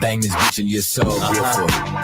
Bang this bitch in your soul,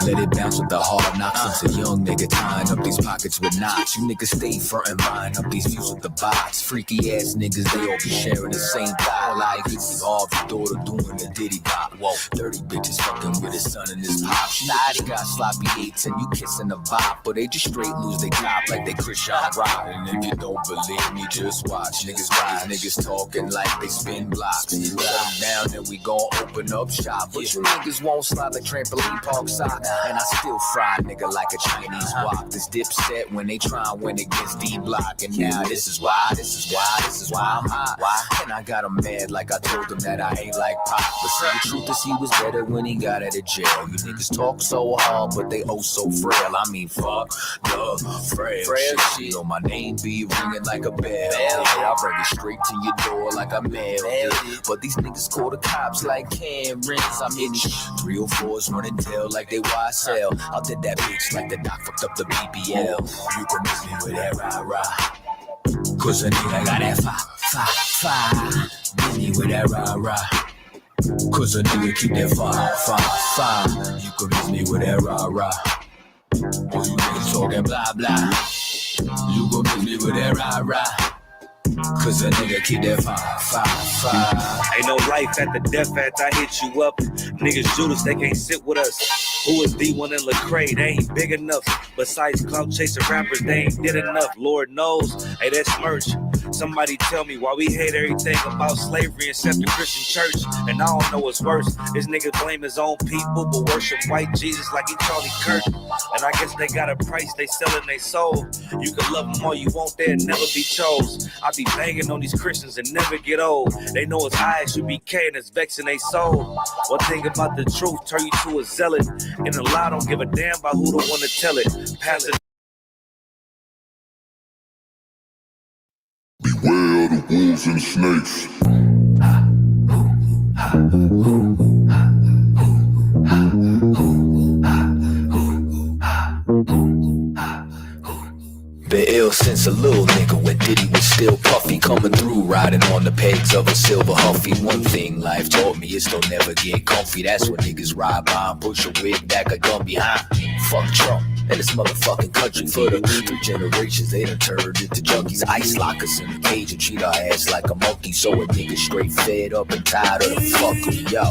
let it bounce with the hard knocks. Since a young nigga tying up these pockets with knots. You niggas stay front and buying up these views with the box. Freaky ass niggas, they all be sharing the same thought. Like it's Harvey's daughter doing the Diddy Bop. Whoa, dirty bitches fucking with his son and his pop. She got sloppy eights and you kissing the bop, but they just straight lose they top like they Christian Rock. And if you don't believe me, just watch. Niggas talking like they spin blocks. Shut them down and we gon' open up shop. But you niggas won't slide like trampoline park sock. And I still fry nigga like a Chinese wok. This dipset when they try and win against D-Block. And now this is why I'm hot. Why? And I got him mad like I told him that I ain't like pop. But see, the truth is he was better when he got out of jail. You niggas talk so hard, but they oh so frail. I mean, fuck the frail shit. You know my name be ringing like a bell. Yeah, I bring it straight to your door like I mailed it. But these niggas call the cops like Karens. I'm in 304s running tail like they YSL. I did that bitch like the doc fucked up the BBL. You can miss me with that rah-rah, cause a nigga got that fire. Miss me with that rah-rah, cause a nigga keep that fire. You can miss me with that rah-rah. Oh, you niggas talking blah blah. You gon' miss me with that rah-rah, cause a nigga keep that fire. Ain't no life at the death after I hit you up. Niggas Judas, they can't sit with us. Who is D1 and Lecrae? They ain't big enough. Besides clout chasing rappers, they ain't did enough. Lord knows, hey, that's merch. Somebody tell me why we hate everything about slavery except the Christian church. And I don't know what's worse. This nigga blame his own people, but worship white Jesus like he Charlie Kirk. And I guess they got a price, they selling their soul. You can love them all you want, they'll never be chose. I be banging on these Christians and never get old. They know it's ISUBK and it's vexing their soul. One thing about the truth turn you to a zealot. And a lie don't give a damn about who don't want to tell it. Pass it. Beware the wolves and snakes. Been ill since a little nigga when Diddy was still puffy. Coming through riding on the pegs of a silver Huffy. One thing life taught me is don't never get comfy. That's when niggas ride by and push a wig back a gun behind. Fuck Trump and this motherfucking country. For the 3 generations they done turned into junkies. Ice lock us in the cage and treat our ass like a monkey. So a nigga straight fed up and tired of the fuckery, yo.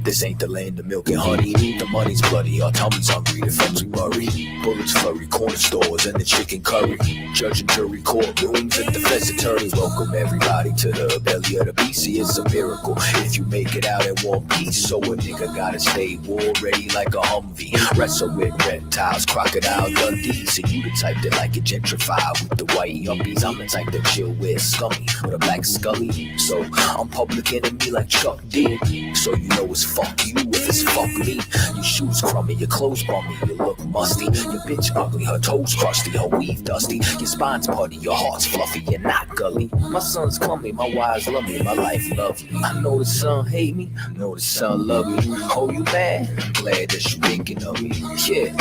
This ain't the land of milk and honey. The money's bloody, our tummies hungry, the friends we worry. Bullets flurry, corner stores and the chicken curry. Judge and jury, courtrooms and defense attorney. Welcome everybody to the belly of the beast. See, it's a miracle if you make it out in one piece. So a nigga gotta stay war ready like a Humvee. Wrestle with reptiles, crocodile Dundee. So you the type that like it gentrified with the white yuppies. I'm the type that chill with scummy with a black scully. So I'm public enemy like Chuck D. So you know it's fuck you if it's fuck me. Your shoes crummy, your clothes bummy, you look musty. Your bitch ugly, her toes crusty, her weave dusty. Your spine's putty, your heart's fluffy, you're not gully. My son's comely, my wives love me, my life lovely. I know the son hate me, I know the son love me. Oh, you mad? Glad that you thinking of me. Yeah,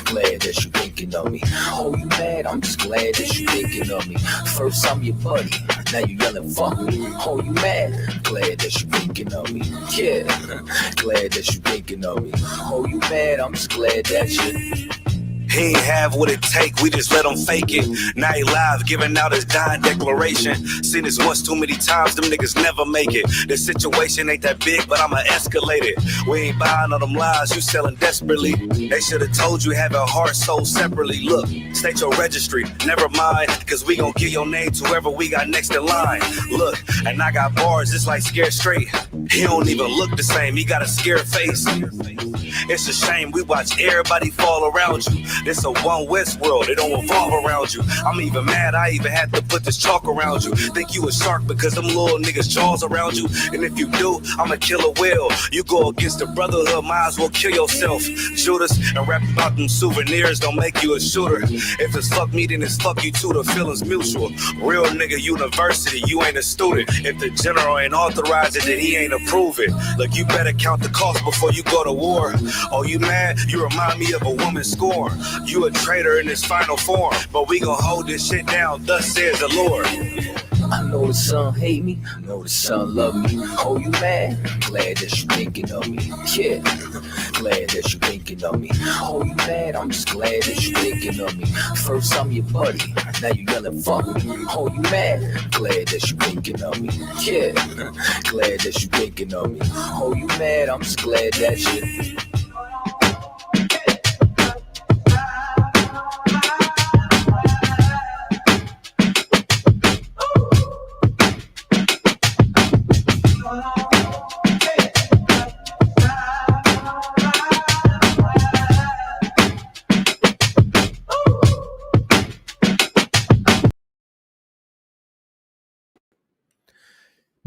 glad that you thinking of me. Oh, you mad? I'm just glad that you thinking of me. First I'm your buddy, now you yelling fuck me. Oh, you mad? Glad that you thinking of me. Yeah, glad that you thinking of me. Oh, you mad? I'm just glad that you. He ain't have what it take, we just let him fake it. Now he live, giving out his dying declaration. Seen this once too many times, them niggas never make it. The situation ain't that big, but I'ma escalate it. We ain't buying all them lies, you selling desperately. They should've told you having heart, soul separately. Look, state your registry, never mind, cause we gon' give your name to whoever we got next in line. Look, and I got bars, it's like Scared Straight. He don't even look the same, he got a scared face. It's a shame we watch everybody fall around you. This a one West world, it don't revolve around you. I'm even mad I even had to put this chalk around you. Think you a shark because them little niggas jaws around you. And if you do, I'ma kill a whale. You go against the brotherhood, might as well kill yourself. Judas, and rap about them souvenirs don't make you a shooter. If it's fuck me, then it's fuck you too. The feeling's mutual. Real nigga university, you ain't a student. If the general ain't authorize it, then he ain't approve it. Look, you better count the cost before you go to war. Oh, you mad? You remind me of a woman's scorn. You a traitor in this final form, but we gon' hold this shit down, thus says the Lord. I know the son hate me, I know the son love me. Oh, you mad? Glad that you thinking of me. Yeah, glad that you thinking of me. Oh, you mad? I'm just glad that you thinking of me. First I'm your buddy, now you yelling fuck me. Oh, you mad? Glad that you thinking of me. Yeah, glad that you thinking of me. Oh, you mad? I'm just glad that you.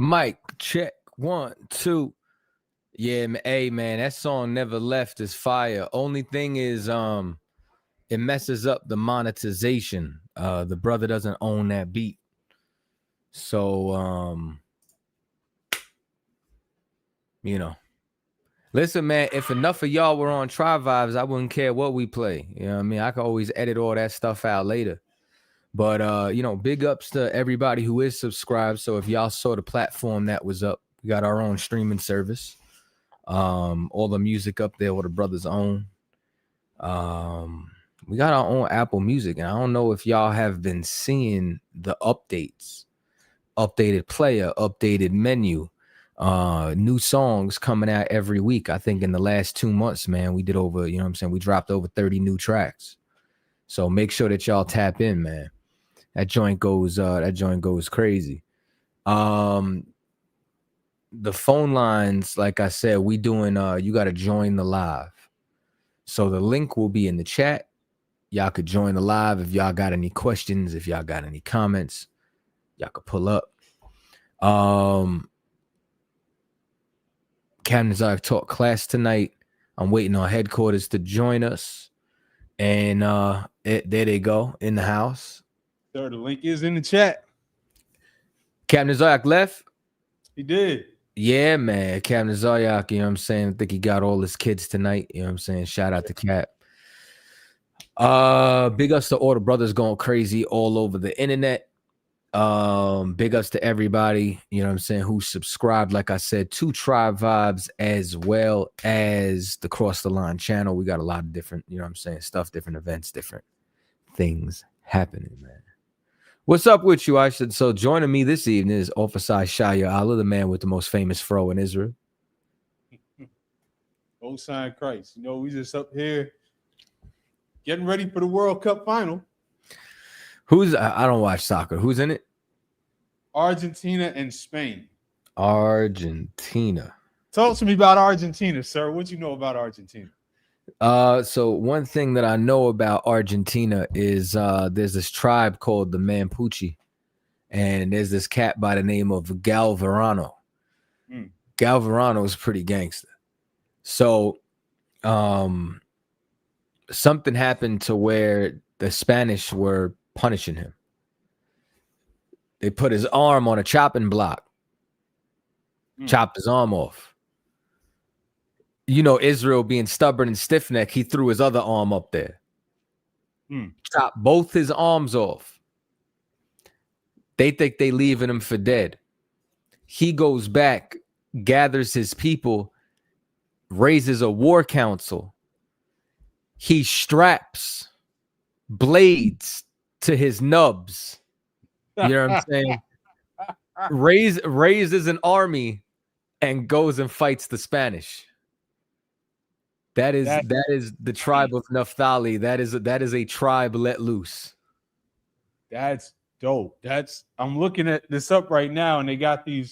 Mic check 1 2. Yeah, hey man, that song Never Left is fire. Only thing is, it messes up the monetization. The brother doesn't own that beat, so you know. Listen, man, if enough of y'all were on Tri Vibes, I wouldn't care what we play. You know what I mean? I could always edit all that stuff out later. But, you know, big ups to everybody who is subscribed. So if y'all saw the platform that was up, we got our own streaming service. All the music up there, what the brothers own. We got our own Apple Music. And I don't know if y'all have been seeing the updates. Updated player, updated menu. New songs coming out every week. I think in the last 2 months, man, we did over, you know what I'm saying? We dropped over 30 new tracks. So make sure that y'all tap in, man. That joint goes crazy. The phone lines, like I said, we doing you got to join the live. So the link will be in the chat. Y'all could join the live if y'all got any questions, if y'all got any comments, y'all could pull up. Captain Zarek taught class tonight. I'm waiting on headquarters to join us. And there they go in the house. Sir, the link is in the chat. Captain Zarek left. He did. Yeah, man. Captain Zarek, you know what I'm saying? I think he got all his kids tonight. You know what I'm saying? Shout out to Cap. Big ups to all the brothers going crazy all over the internet. Big ups to everybody, you know what I'm saying, who subscribed, like I said, to Tri Vibes as well as the Cross the Line channel. We got a lot of different, you know what I'm saying, stuff, different events, different things happening, man. What's up with you? I said, so joining me this evening is Officer Shaya Allah, the man with the most famous fro in Israel. Old sign Christ. You know, we just up here getting ready for the World Cup final. Who's, I don't watch soccer. Who's in it? Argentina and Spain. Argentina. Talk to me about Argentina, sir. What you know about Argentina? So one thing that I know about Argentina is there's this tribe called the Mapuche, and there's this cat by the name of Galvarano. Galvarano is pretty gangster. So something happened to where the Spanish were punishing him. They put his arm on a chopping block, chopped his arm off. You know, Israel being stubborn and stiff-necked, he threw his other arm up there. Chopped both his arms off. They think they leaving him for dead. He goes back, gathers his people, raises a war council. He straps blades to his nubs. You know what I'm saying? Raises an army and goes and fights the Spanish. That is the tribe of Naphtali. That is a tribe let loose. That's dope. I'm looking at this up right now, and they got the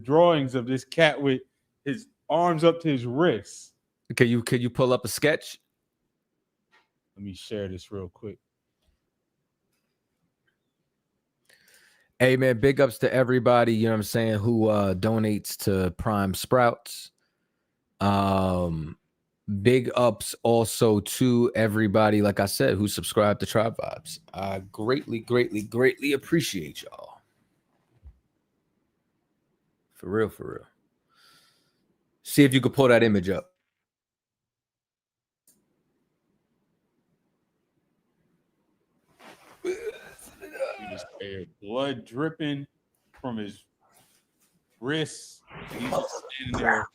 drawings of this cat with his arms up to his wrists. Could you pull up a sketch? Let me share this real quick. Hey man, big ups to everybody, you know what I'm saying, who donates to Prime Sprouts. Big ups also to everybody, like I said, who subscribed to Tribe Vibes. I greatly appreciate y'all. For real, for real. See if you could pull that image up. Just blood dripping from his wrists. He's just standing there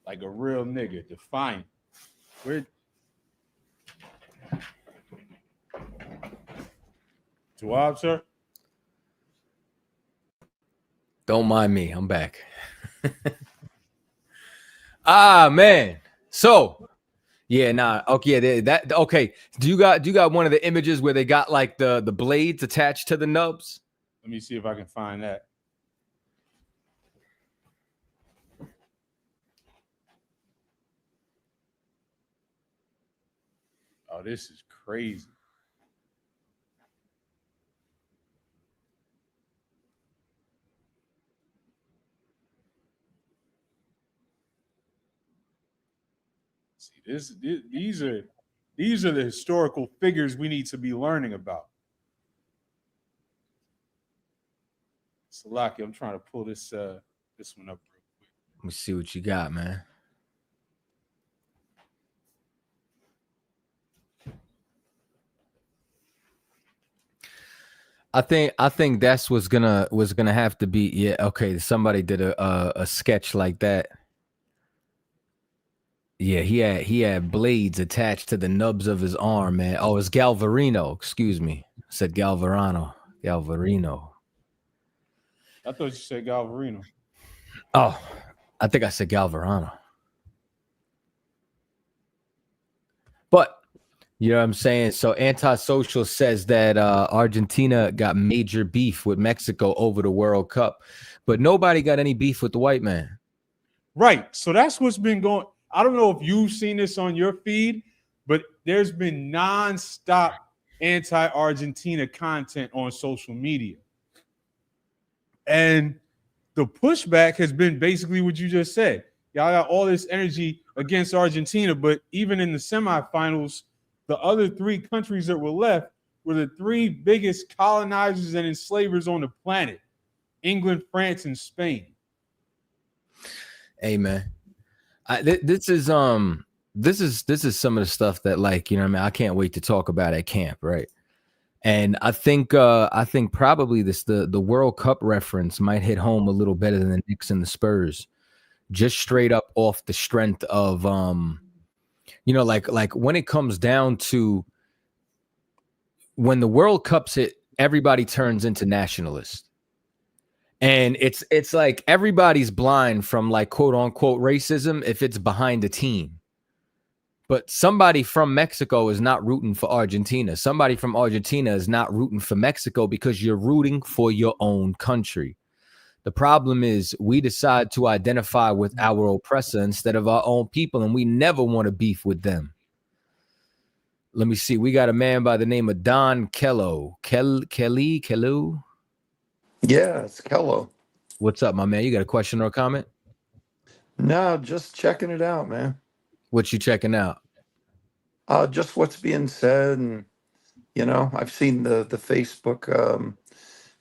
like a real nigga, defiant. Tawab, sir? Don't mind me. I'm back. Man. So yeah, nah. Okay, that okay. Do you got one of the images where they got like the blades attached to the nubs? Let me see if I can find that. Oh, this is crazy. See, these are the historical figures we need to be learning about. Salaki, I'm trying to pull this one up real quick. Let me see what you got, man. I think that's what's gonna have to be. Yeah, okay. Somebody did a sketch like that. Yeah, he had blades attached to the nubs of his arm, man. Oh, it's Galvarino. Excuse me. I said Galvarino. I thought you said Galvarino. Oh, I think I said Galvarino. But you know what I'm saying? So Antisocial says that Argentina got major beef with Mexico over the World Cup, but nobody got any beef with the white man. Right. So that's what's been going. I don't know if you've seen this on your feed, but there's been nonstop anti-Argentina content on social media. And the pushback has been basically what you just said. Y'all got all this energy against Argentina, but even in the semifinals, the other three countries that were left were the three biggest colonizers and enslavers on the planet: England, France, and Spain. Hey, man. This is some of the stuff that, like, you know what I mean, I can't wait to talk about at camp, right? And I think probably the World Cup reference might hit home a little better than the Knicks and the Spurs, just straight up off the strength of you know, like when it comes down to when the World Cup's hit, everybody turns into nationalists. And it's like everybody's blind from, like, quote unquote racism if it's behind a team. But somebody from Mexico is not rooting for Argentina. Somebody from Argentina is not rooting for Mexico because you're rooting for your own country. The problem is we decide to identify with our oppressor instead of our own people, and we never want to beef with them. Let me see. We got a man by the name of Don Kello. Kello? Yeah, it's Kello. What's up, my man? You got a question or a comment? No, just checking it out, man. What you checking out? Just what's being said, and I've seen the Facebook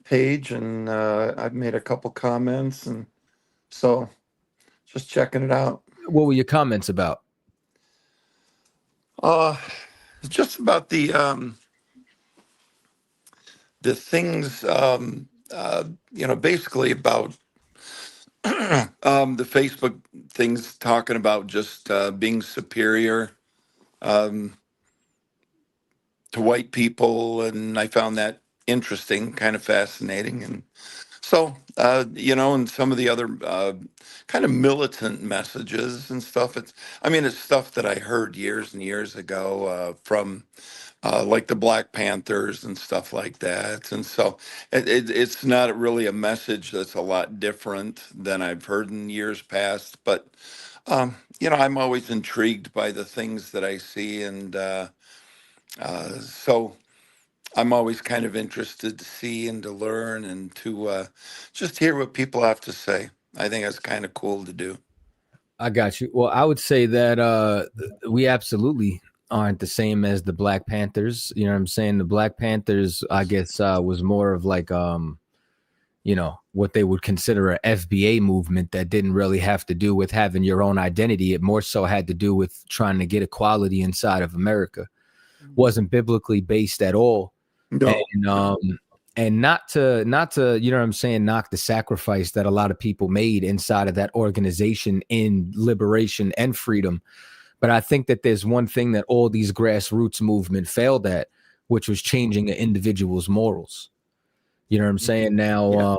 page, and I've made a couple comments, and so just checking it out. What were your comments about? It's just about the things, basically about the Facebook things talking about just being superior to white people, and I found that interesting, kind of fascinating, and so and some of the other kind of militant messages and stuff. It's stuff that I heard years and years ago from like the Black Panthers and stuff like that. And so it's not really a message that's a lot different than I've heard in years past. But, I'm always intrigued by the things that I see. And so I'm always kind of interested to see and to learn and to just hear what people have to say. I think that's kind of cool to do. I got you. Well, I would say that we absolutely aren't the same as the Black Panthers. You know what I'm saying? The Black Panthers, I guess, was more of like what they would consider a FBA movement that didn't really have to do with having your own identity. It more so had to do with trying to get equality inside of America. Wasn't biblically based at all. No. And not to you know what I'm saying, knock the sacrifice that a lot of people made inside of that organization in liberation and freedom. But I think that there's one thing that all these grassroots movement failed at, which was changing an individual's morals. You know what I'm saying? Now,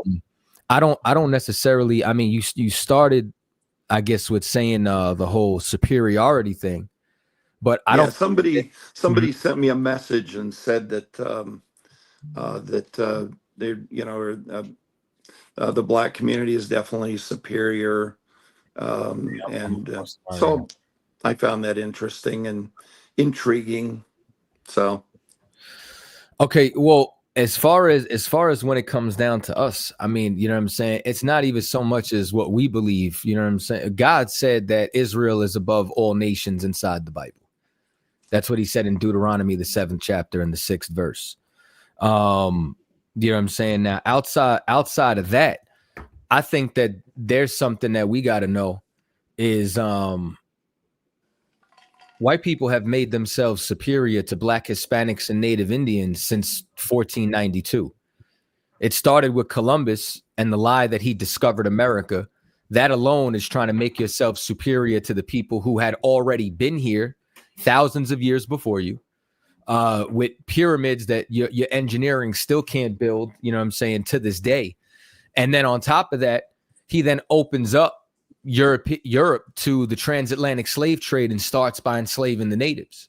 I don't necessarily, I mean, you started, I guess, with saying the whole superiority thing, but I don't. Somebody sent me a message and said that they, the Black community is definitely superior, so I found that interesting and intriguing. So, okay, well, as far as when it comes down to us, I mean, you know what I'm saying? It's not even so much as what we believe. You know what I'm saying? God said that Israel is above all nations inside the Bible. That's what he said in Deuteronomy, the 7th chapter and the 6th verse. You know what I'm saying? Now, outside of that, I think that there's something that we got to know is white people have made themselves superior to Black, Hispanics, and Native Indians since 1492. It started with Columbus and the lie that he discovered America. That alone is trying to make yourself superior to the people who had already been here thousands of years before you, with pyramids that your engineering still can't build, you know what I'm saying, to this day. And then on top of that, he then opens up Europe to the transatlantic slave trade and starts by enslaving the natives.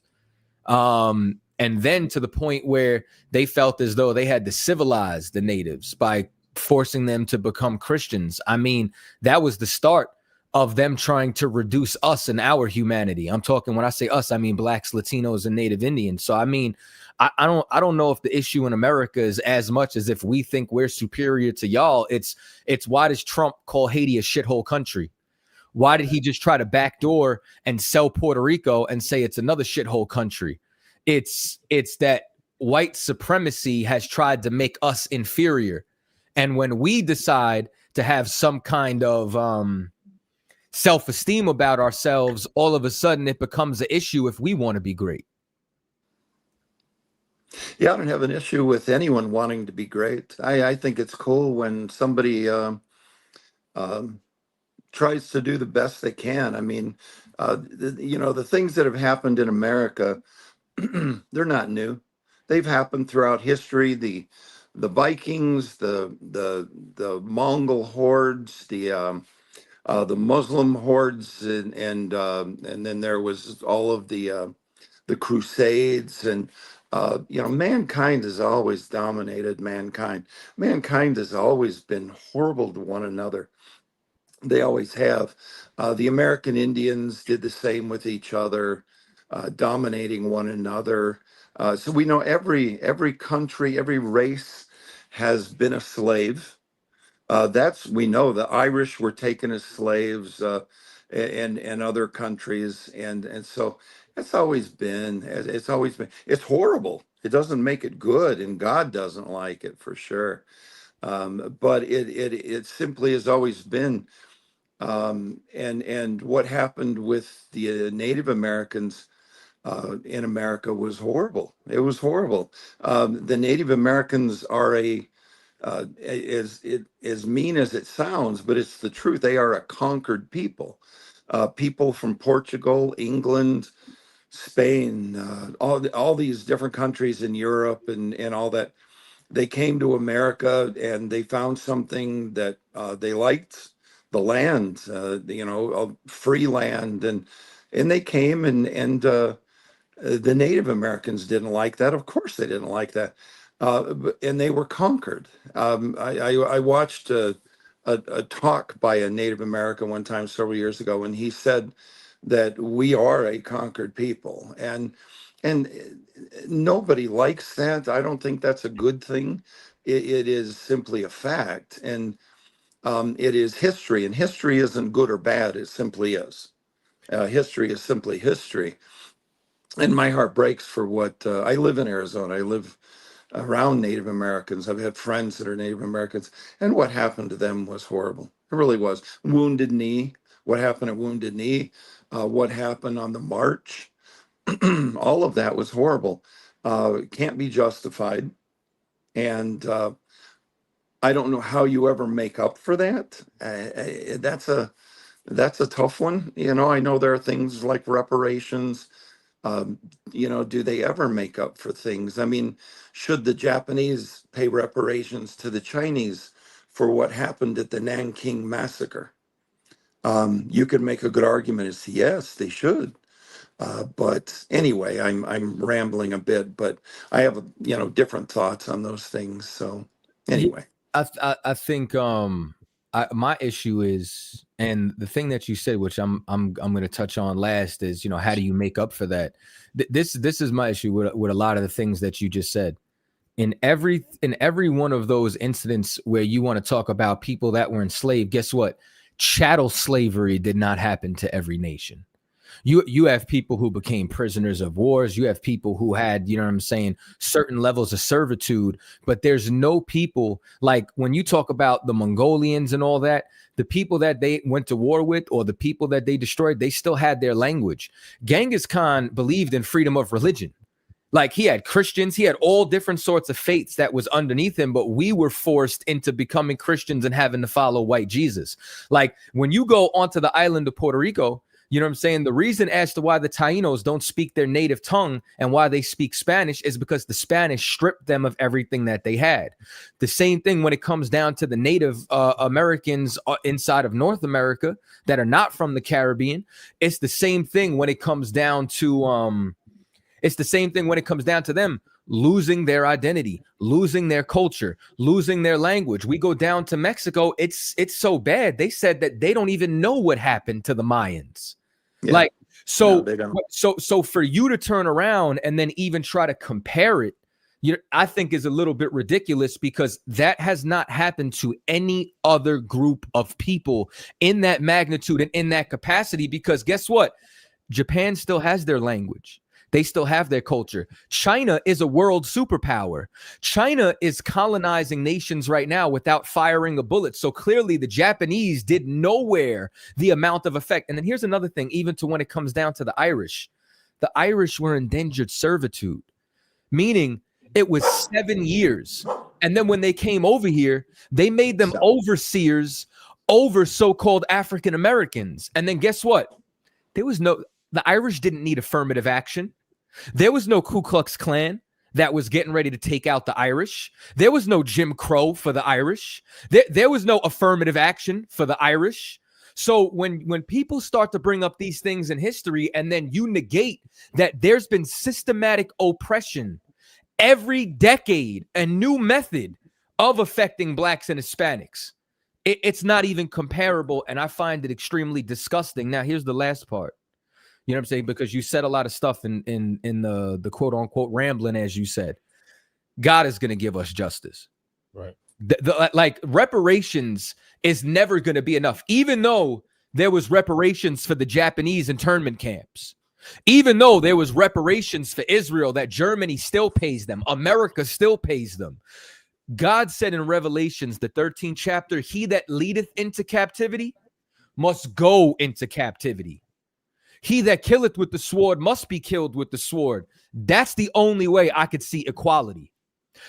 And then to the point where they felt as though they had to civilize the natives by forcing them to become Christians. I mean, that was the start of them trying to reduce us and our humanity. I'm talking, when I say us, I mean Blacks, Latinos, and Native Indians. So I mean, I don't know if the issue in America is as much as if we think we're superior to y'all. It's why does Trump call Haiti a shithole country? Why did he just try to backdoor and sell Puerto Rico and say it's another shithole country? It's that white supremacy has tried to make us inferior. And when we decide to have some kind of self-esteem about ourselves, all of a sudden it becomes an issue if we want to be great. Yeah, I don't have an issue with anyone wanting to be great. I think it's cool when somebody tries to do the best they can. I mean, the things that have happened in America, they're not new. They've happened throughout history. The Vikings, the Mongol hordes, the Muslim hordes, and then there was all of the Crusades, and mankind has always dominated mankind. Mankind has always been horrible to one another. They always have. The American Indians did the same with each other, dominating one another. So we know every country, every race has been a slave. We know the Irish were taken as slaves, and other countries, and so it's always been. It's horrible. It doesn't make it good, and God doesn't like it for sure. But it simply has always been. And what happened with the Native Americans in America was horrible. It was horrible. The Native Americans are as mean as it sounds, but it's the truth. They are a conquered people. People from Portugal, England, Spain, all these different countries in Europe and all that. They came to America and they found something that they liked. The land, free land, and they came and The Native Americans didn't like that. Of course, they didn't like that, and they were conquered. I watched a talk by a Native American one time several years ago, and he said that we are a conquered people, and nobody likes that. I don't think that's a good thing. It is simply a fact, and it is history, and history isn't good or bad. It simply is. History is simply history. And my heart breaks for what I live in Arizona. I live around Native Americans. I've had friends that are Native Americans, and what happened to them was horrible. It really was. Wounded Knee. What happened at Wounded Knee? What happened on the march? All of that was horrible. It can't be justified. And I don't know how you ever make up for that. That's a tough one. I know there are things like reparations. Do they ever make up for things? I mean, should the Japanese pay reparations to the Chinese for what happened at the Nanking massacre? You could make a good argument as to yes, they should. But anyway, I'm rambling a bit, but I have different thoughts on those things. So anyway, I think my issue is, and the thing that you said, which I'm going to touch on last, is how do you make up for that? This is my issue with a lot of the things that you just said. In every one of those incidents where you want to talk about people that were enslaved, guess what? Chattel slavery did not happen to every nation. You have people who became prisoners of wars. You have people who had, certain levels of servitude. But there's no people, like when you talk about the Mongolians and all that, the people that they went to war with or the people that they destroyed, they still had their language. Genghis Khan believed in freedom of religion. Like he had Christians, he had all different sorts of faiths that was underneath him, but we were forced into becoming Christians and having to follow white Jesus. Like when you go onto the island of Puerto Rico, the reason as to why the Tainos don't speak their native tongue and why they speak Spanish is because the Spanish stripped them of everything that they had. The same thing when it comes down to the Native Americans inside of North America that are not from the Caribbean. It's the same thing when it comes down to them losing their identity, losing their culture, losing their language. We go down to Mexico. It's so bad. They said that they don't even know what happened to the Mayans. Yeah. So for you to turn around and then even try to compare it, I think is a little bit ridiculous, because that has not happened to any other group of people in that magnitude and in that capacity, because guess what? Japan still has their language. They still have their culture. China is a world superpower. China is colonizing nations right now without firing a bullet. So clearly the Japanese did nowhere the amount of effect. And then here's another thing, even to when it comes down to the Irish were indentured servitude, meaning it was 7 years. And then when they came over here, they made them overseers over so-called African Americans. And then guess what? The Irish didn't need affirmative action. There was no Ku Klux Klan that was getting ready to take out the Irish. There was no Jim Crow for the Irish. There was no affirmative action for the Irish. So when people start to bring up these things in history and then you negate that there's been systematic oppression every decade, a new method of affecting blacks and Hispanics, it's not even comparable. And I find it extremely disgusting. Now, here's the last part. You know what I'm saying? Because you said a lot of stuff in the quote unquote rambling, as you said. God is going to give us justice. Right. Like reparations is never going to be enough, even though there was reparations for the Japanese internment camps, even though there was reparations for Israel that Germany still pays them, America still pays them. God said in Revelations, the 13th chapter, he that leadeth into captivity must go into captivity. He that killeth with the sword must be killed with the sword. That's the only way I could see equality,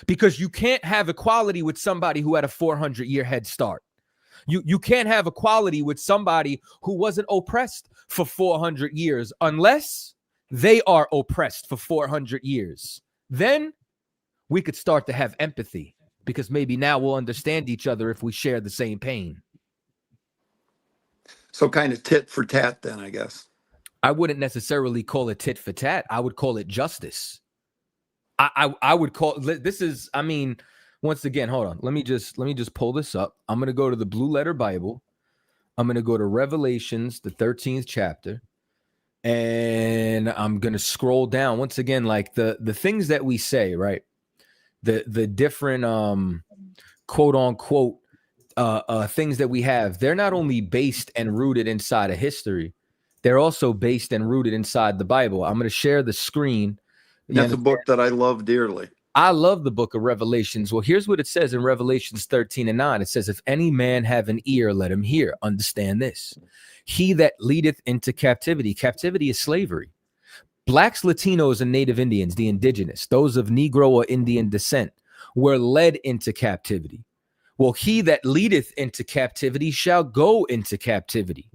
because you can't have equality with somebody who had a 400-year head start. You can't have equality with somebody who wasn't oppressed for 400 years unless they are oppressed for 400 years. Then we could start to have empathy, because maybe now we'll understand each other if we share the same pain. So kind of tit for tat then, I guess. I wouldn't necessarily call it tit for tat. I would call it justice. I would call this is, I mean, once again, hold on. Let me just pull this up. I'm going to go to the Blue Letter Bible. I'm going to go to Revelations, the 13th chapter. And I'm going to scroll down once again, like the things that we say, right? The different quote unquote things that we have, they're not only based and rooted inside of history, they're also based and rooted inside the Bible. I'm going to share the screen. That's a book that I love dearly. I love the book of Revelations. Well, here's what it says in Revelations 13:9. It says, if any man have an ear, let him hear. Understand this. He that leadeth into captivity. Captivity is slavery. Blacks, Latinos, and Native Indians, the indigenous, those of Negro or Indian descent, were led into captivity. Well, he that leadeth into captivity shall go into captivity.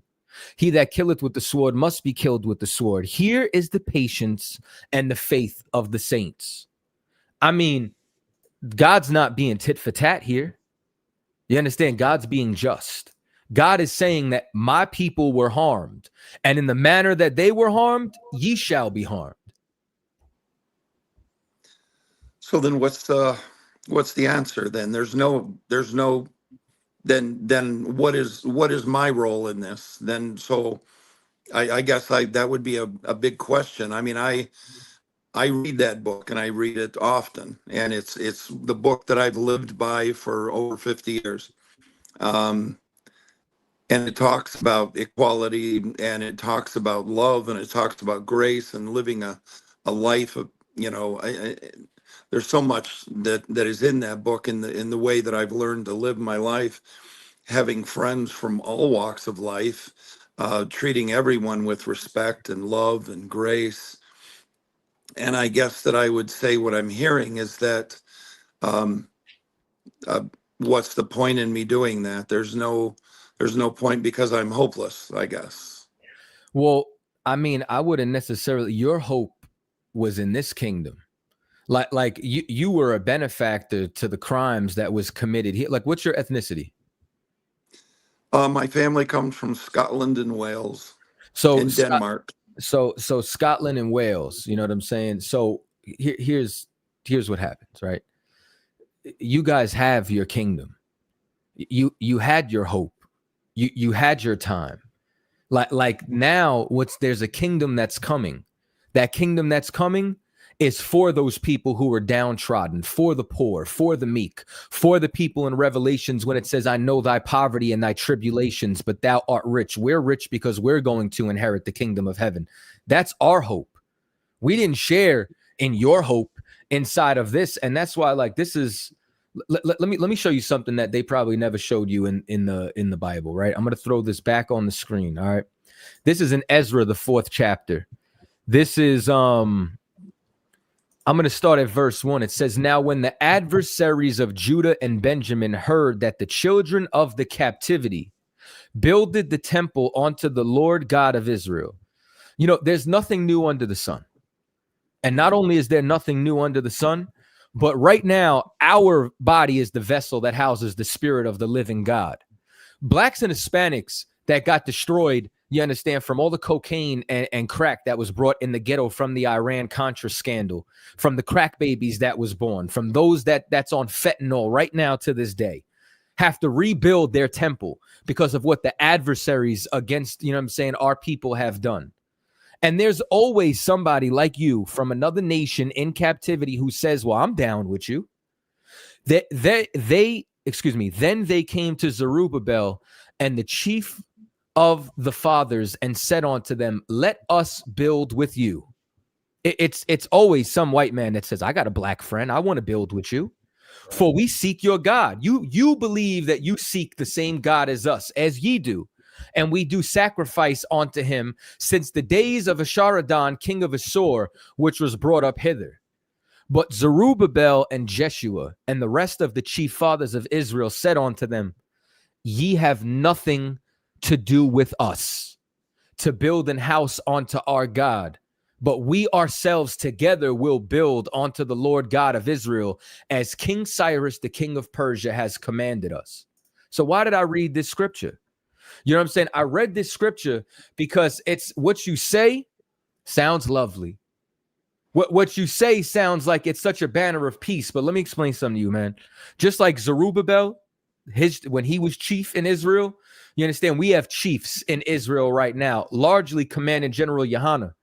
He that killeth with the sword must be killed with the sword. Here is the patience and the faith of the saints. I mean, God's not being tit for tat here. You understand? God's being just. God is saying that my people were harmed, and in the manner that they were harmed, ye shall be harmed. So then what's the answer then? There's no then what is my role in this? Then so I guess that would be a big question. I mean, I read that book and I read it often, and it's the book that I've lived by for over 50 years. And it talks about equality, and it talks about love, and it talks about grace and living a life of, there's so much that is in that book, in the way that I've learned to live my life, having friends from all walks of life, treating everyone with respect and love and grace. And I guess that I would say what I'm hearing is that what's the point in me doing that? There's no point, because I'm hopeless, I guess. Well, I mean, I wouldn't necessarily, your hope was in this kingdom. Like you were a benefactor to the crimes that was committed here. Like, what's your ethnicity? My family comes from Scotland and Wales, and Denmark. So Scotland and Wales, you know what I'm saying? So here's what happens, right? You guys have your kingdom. You had your hope. You had your time. Like now there's a kingdom that's coming. That kingdom that's coming is for those people who are downtrodden, for the poor, for the meek, for the people in Revelations when it says, I know thy poverty and thy tribulations, but thou art rich. We're rich because we're going to inherit the kingdom of heaven. That's our hope. We didn't share in your hope inside of this. And that's why, like, this is, let me show you something that they probably never showed you in the Bible, right? I'm going to throw this back on the screen. All right. This is in Ezra, the 4th chapter. This is, I'm going to start at verse 1. It says, now when the adversaries of Judah and Benjamin heard that the children of the captivity builded the temple unto the Lord God of Israel. You know, there's nothing new under the sun. And not only is there nothing new under the sun, but right now, our body is the vessel that houses the spirit of the living God. Blacks and Hispanics that got destroyed, you understand, from all the cocaine and crack that was brought in the ghetto from the Iran-Contra scandal, from the crack babies that was born, from those that's on fentanyl right now to this day, have to rebuild their temple because of what the adversaries against, you know what I'm saying, our people have done. And there's always somebody like you from another nation in captivity who says, well, I'm down with you. Then they came to Zerubbabel and the chief of the fathers and said unto them, let us build with you. It's always some white man that says, I got a black friend. I want to build with you. Right. For we seek your God. You believe that you seek the same God as us, as ye do. And we do sacrifice unto him since the days of Esarhaddon, king of Assur, which was brought up hither. But Zerubbabel and Jeshua and the rest of the chief fathers of Israel said unto them, ye have nothing to do with us to build an house unto our God, but we ourselves together will build unto the Lord God of Israel, as King Cyrus, the king of Persia, has commanded us. So why did I read this scripture? You know what I'm saying? I read this scripture because it's what you say sounds lovely. What you say sounds like it's such a banner of peace. But let me explain something to you, man. Just like Zerubbabel, when he was chief in Israel, you understand, we have chiefs in Israel right now, largely Commanding General Yohana.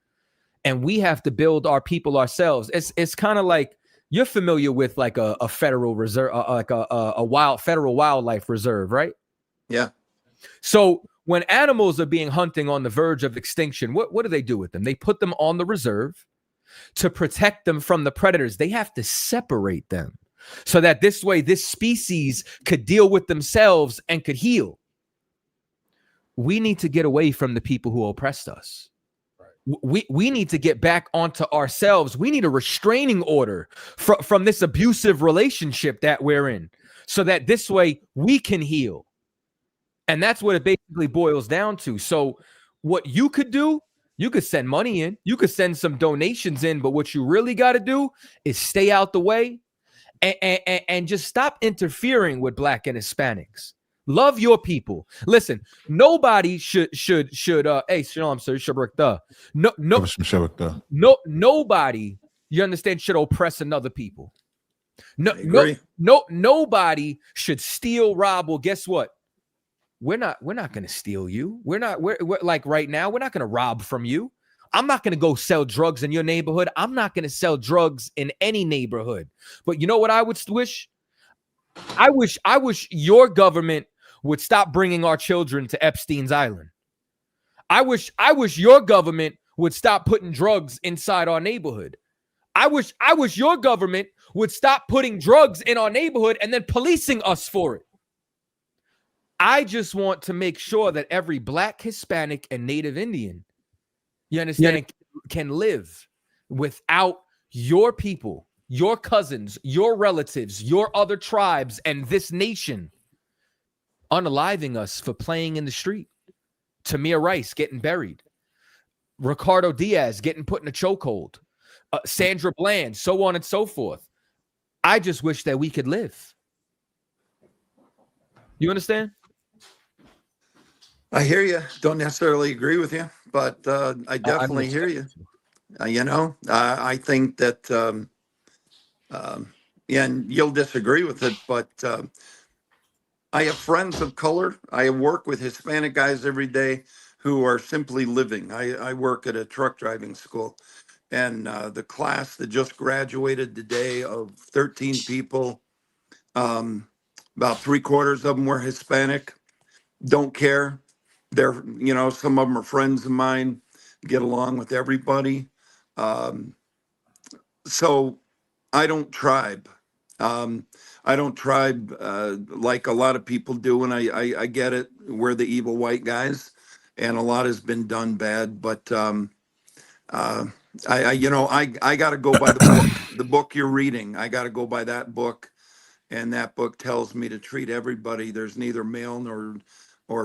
And we have to build our people ourselves. It's kind of like, you're familiar with like a federal reserve, like a federal wildlife reserve, right? Yeah. So when animals are being hunting on the verge of extinction, what do they do with them? They put them on the reserve to protect them from the predators. They have to separate them so that this way, this species could deal with themselves and could heal. We need to get away from the people who oppressed us. We need to get back onto ourselves. We need a restraining order from this abusive relationship that we're in, so that this way we can heal. And that's what it basically boils down to. So what you could do, you could send money in, you could send some donations in, but what you really got to do is stay out the way and just stop interfering with Black and Hispanics. Love your people. Listen, nobody should hey, shalom, sir, nobody, you understand, should oppress another people. Nobody should steal, rob. Well, guess what? We're not going to steal you. We're like right now, we're not going to rob from you. I'm not going to go sell drugs in your neighborhood. I'm not going to sell drugs in any neighborhood. But you know what I would wish? I wish your government would stop bringing our children to Epstein's Island. I wish your government would stop putting drugs inside our neighborhood. I wish your government would stop putting drugs in our neighborhood and then policing us for it. I just want to make sure that every Black, Hispanic, and Native Indian, you understand, can live without your people, your cousins, your relatives, your other tribes, and this nation unaliving us for playing in the street. Tamir Rice getting buried. Ricardo Diaz getting put in a chokehold. Sandra Bland, so on and so forth. I just wish that we could live. You understand? I hear you. Don't necessarily agree with you, but I definitely hear you. I think that, and you'll disagree with it, but I have friends of color. I work with Hispanic guys every day who are simply living. I work at a truck driving school, and the class that just graduated today of 13 people, about 3/4 of them were Hispanic. Don't care. They're, some of them are friends of mine, get along with everybody. So I don't tribe. I don't tribe like a lot of people do, and I get it. We're the evil white guys, and a lot has been done bad. But I got to go by the book you're reading. I got to go by that book, and that book tells me to treat everybody. There's neither male nor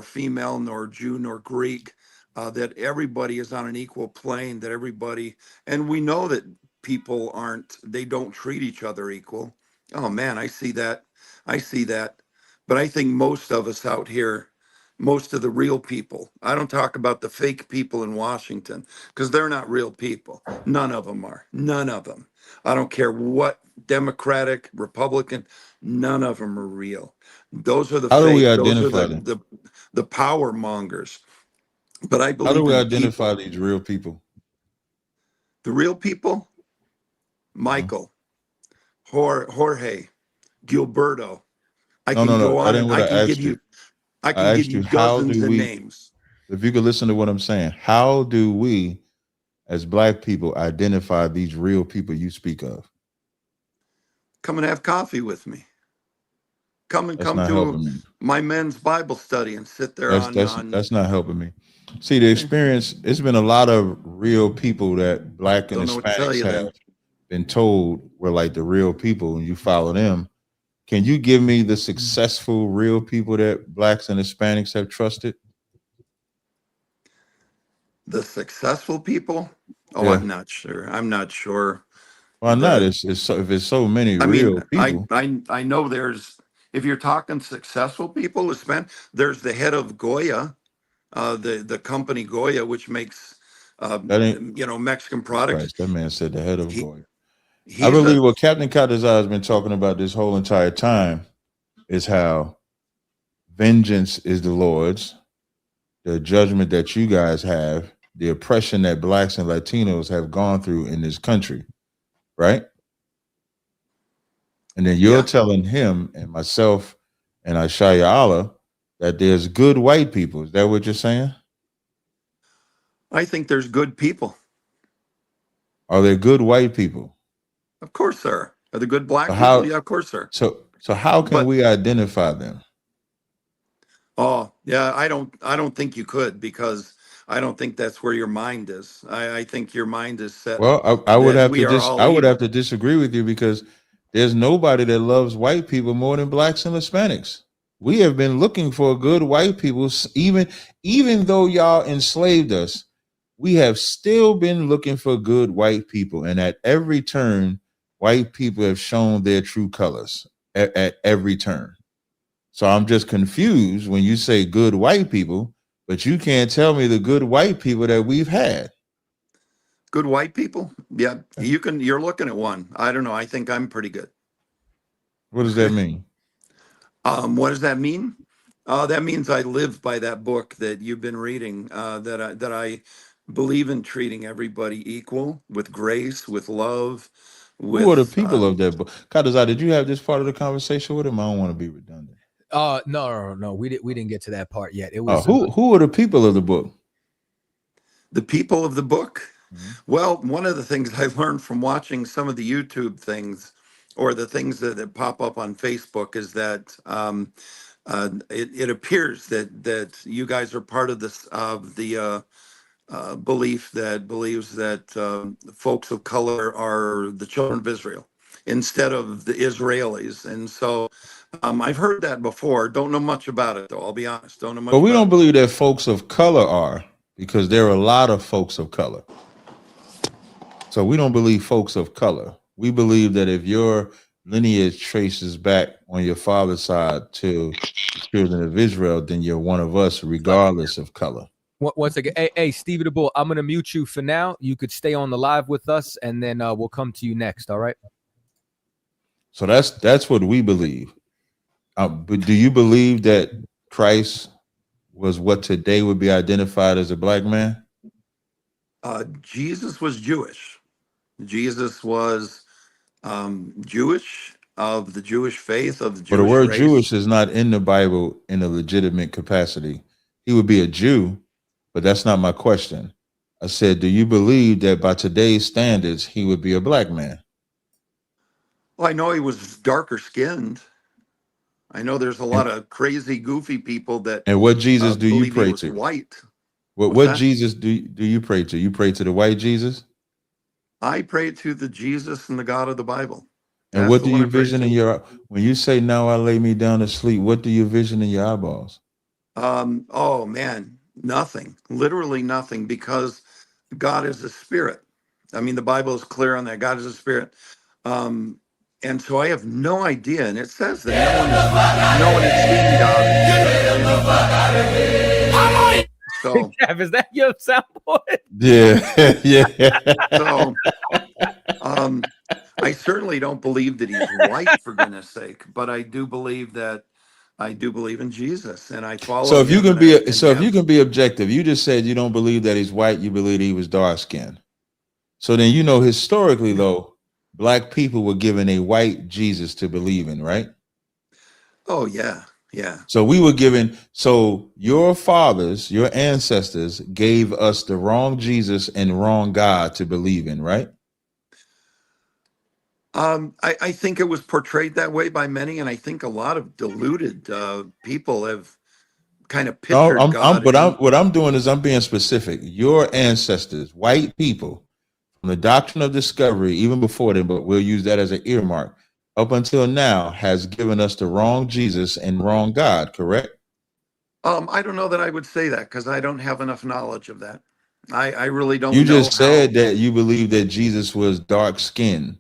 female, nor Jew, nor Greek, that everybody is on an equal plane, that everybody, and we know that people they don't treat each other equal. Oh man, I see that. But I think most of us out here, most of the real people, I don't talk about the fake people in Washington, because they're not real people. None of them are. None of them. I don't care what Democratic, Republican, none of them are real. Those are the How do fake. we Those identify are them? the power mongers. But I believe How do we in identify people. these real people? The real people? Michael, Jorge, Gilberto. I can No. go I on didn't and want I to can ask give you. you I I can asked give you you, how dozens do of we, names. if you could listen to what I'm saying, how do we, as Black people, identify these real people you speak of? Come and have coffee with me. Come That's not to helping me. my men's Bible study and sit there That's not helping me. See, the experience, it's been a lot of real people that Black and Don't know what to tell Hispanics you then. have been told were like the real people, and you follow them. Can you give me the successful real people that Blacks and Hispanics have trusted? The successful people? Oh, Yeah. I'm not sure. Why not? If it's so many real people. I know there's, if you're talking successful people who spend, there's the head of Goya, the company Goya, which makes That ain't Mexican products. Christ. That man said the head of He, Goya. I he's believe a what Captain Cardazar has been talking about this whole entire time is how vengeance is the Lord's, the judgment that you guys have, the oppression that blacks and Latinos have gone through in this country, right? And then you're Yeah. telling him and myself and Ashaya Allah that there's good white people. Is that what you're saying? I think there's good people. Are there good white people? Of course, sir. Are the good black So how- people? Yeah, of course, sir. So how can But- we identify them? Oh, yeah, I don't think you could, because I don't think that's where your mind is. I think your mind is set. Well, I would that have we to are all I would evil. have to disagree with you, because there's nobody that loves white people more than blacks and Hispanics. We have been looking for good white people, even though y'all enslaved us. We have still been looking for good white people, and at every turn, white people have shown their true colors at every turn. So I'm just confused when you say good white people, but you can't tell me the good white people that we've had. Good white people? Yeah, you're looking at one. I don't know. I think I'm pretty good. What does that mean? What does that mean? That means I live by that book that you've been reading, that I believe in treating everybody equal, with grace, with love. Who are the people of that book? Kadazai, did you have this part of the conversation with him? I don't want to be redundant. No. We didn't get to that part yet. It was Who are the people of the book? The people of the book? Mhm. Well, one of the things I learned from watching some of the YouTube things, or the things that pop up on Facebook, is that it appears that you guys are part of this the belief that believes that folks of color are the children of Israel instead of the Israelis, and so I've heard that before. Don't know much about it, though. I'll be honest. Don't know much. But we about don't it. believe that folks of color are, because there are a lot of folks of color. So we don't believe folks of color. We believe that if your lineage traces back on your father's side to the children of Israel, then you're one of us, regardless of color. once again. Hey, Stevie the Bull, I'm gonna mute you for now. You could stay on the live with us, and then we'll come to you next. All right. So that's what we believe. But do you believe that Christ was what today would be identified as a black man? Jesus was Jewish. Jesus was Jewish, of the Jewish faith, of the Jewish But the word race. Jewish is not in the Bible in a legitimate capacity. He would be a Jew, but that's not my question. I said, do you believe that by today's standards, he would be a black man? Well, I know he was darker skinned. I know there's a lot of crazy, goofy people that And what Jesus do you believe he pray was to? white. What What's that? Jesus do you pray to? You pray to the white Jesus? I pray to the Jesus and the God of the Bible. And That's what the do one you I pray vision to. in your, when you say, now I lay me down to sleep, what do you vision in your eyeballs? Oh man, nothing, literally nothing, because God is a spirit. I mean, the Bible is clear on that. God is a spirit. And so I have no idea. And it says that no one has seen God. So, Kev, is that your soundboard? Yeah, yeah. so I certainly don't believe that he's white, for goodness sake, but I do believe in Jesus, and I follow. So if you him, can be, and so if have- you can be objective, you just said you don't believe that he's white, you believe he was dark skinned. So then, you know, historically though, black people were given a white Jesus to believe in, right? Oh yeah, yeah. So we were given, so your fathers, your ancestors gave us the wrong Jesus and wrong God to believe in, right? I think it was portrayed that way by many, and I think a lot of deluded people have kind of No, pictured God. what I'm doing is I'm being specific. Your ancestors, white people, from the doctrine of discovery, even before then, but we'll use that as an earmark, up until now, has given us the wrong Jesus and wrong God, correct? I don't know that I would say that, because I don't have enough knowledge of that. I really don't. You know just said how- that you believe that Jesus was dark skinned.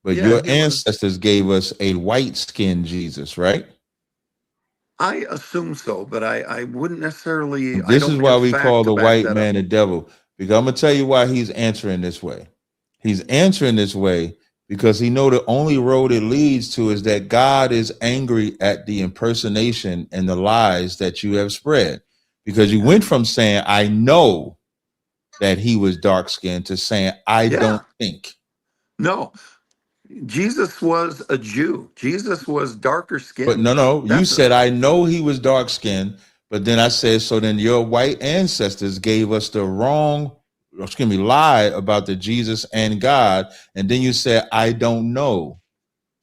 But Yeah, your he was. ancestors gave us a white skinned Jesus, right? I assume so, but I wouldn't necessarily. I This is don't why have we fact call to the back white that up. man the devil. Because I'm gonna tell you why he's answering this way. He's answering this way because he know the only road it leads to is that God is angry at the impersonation and the lies that you have spread. Because you went from saying, I know that he was dark skinned to saying, I Yeah. don't think. No, Jesus was a Jew. Jesus was darker skinned. But no, you That's said, I know he was dark skinned. But then I said, so then your white ancestors gave us the wrong, lie about the Jesus and God. And then you said, I don't know.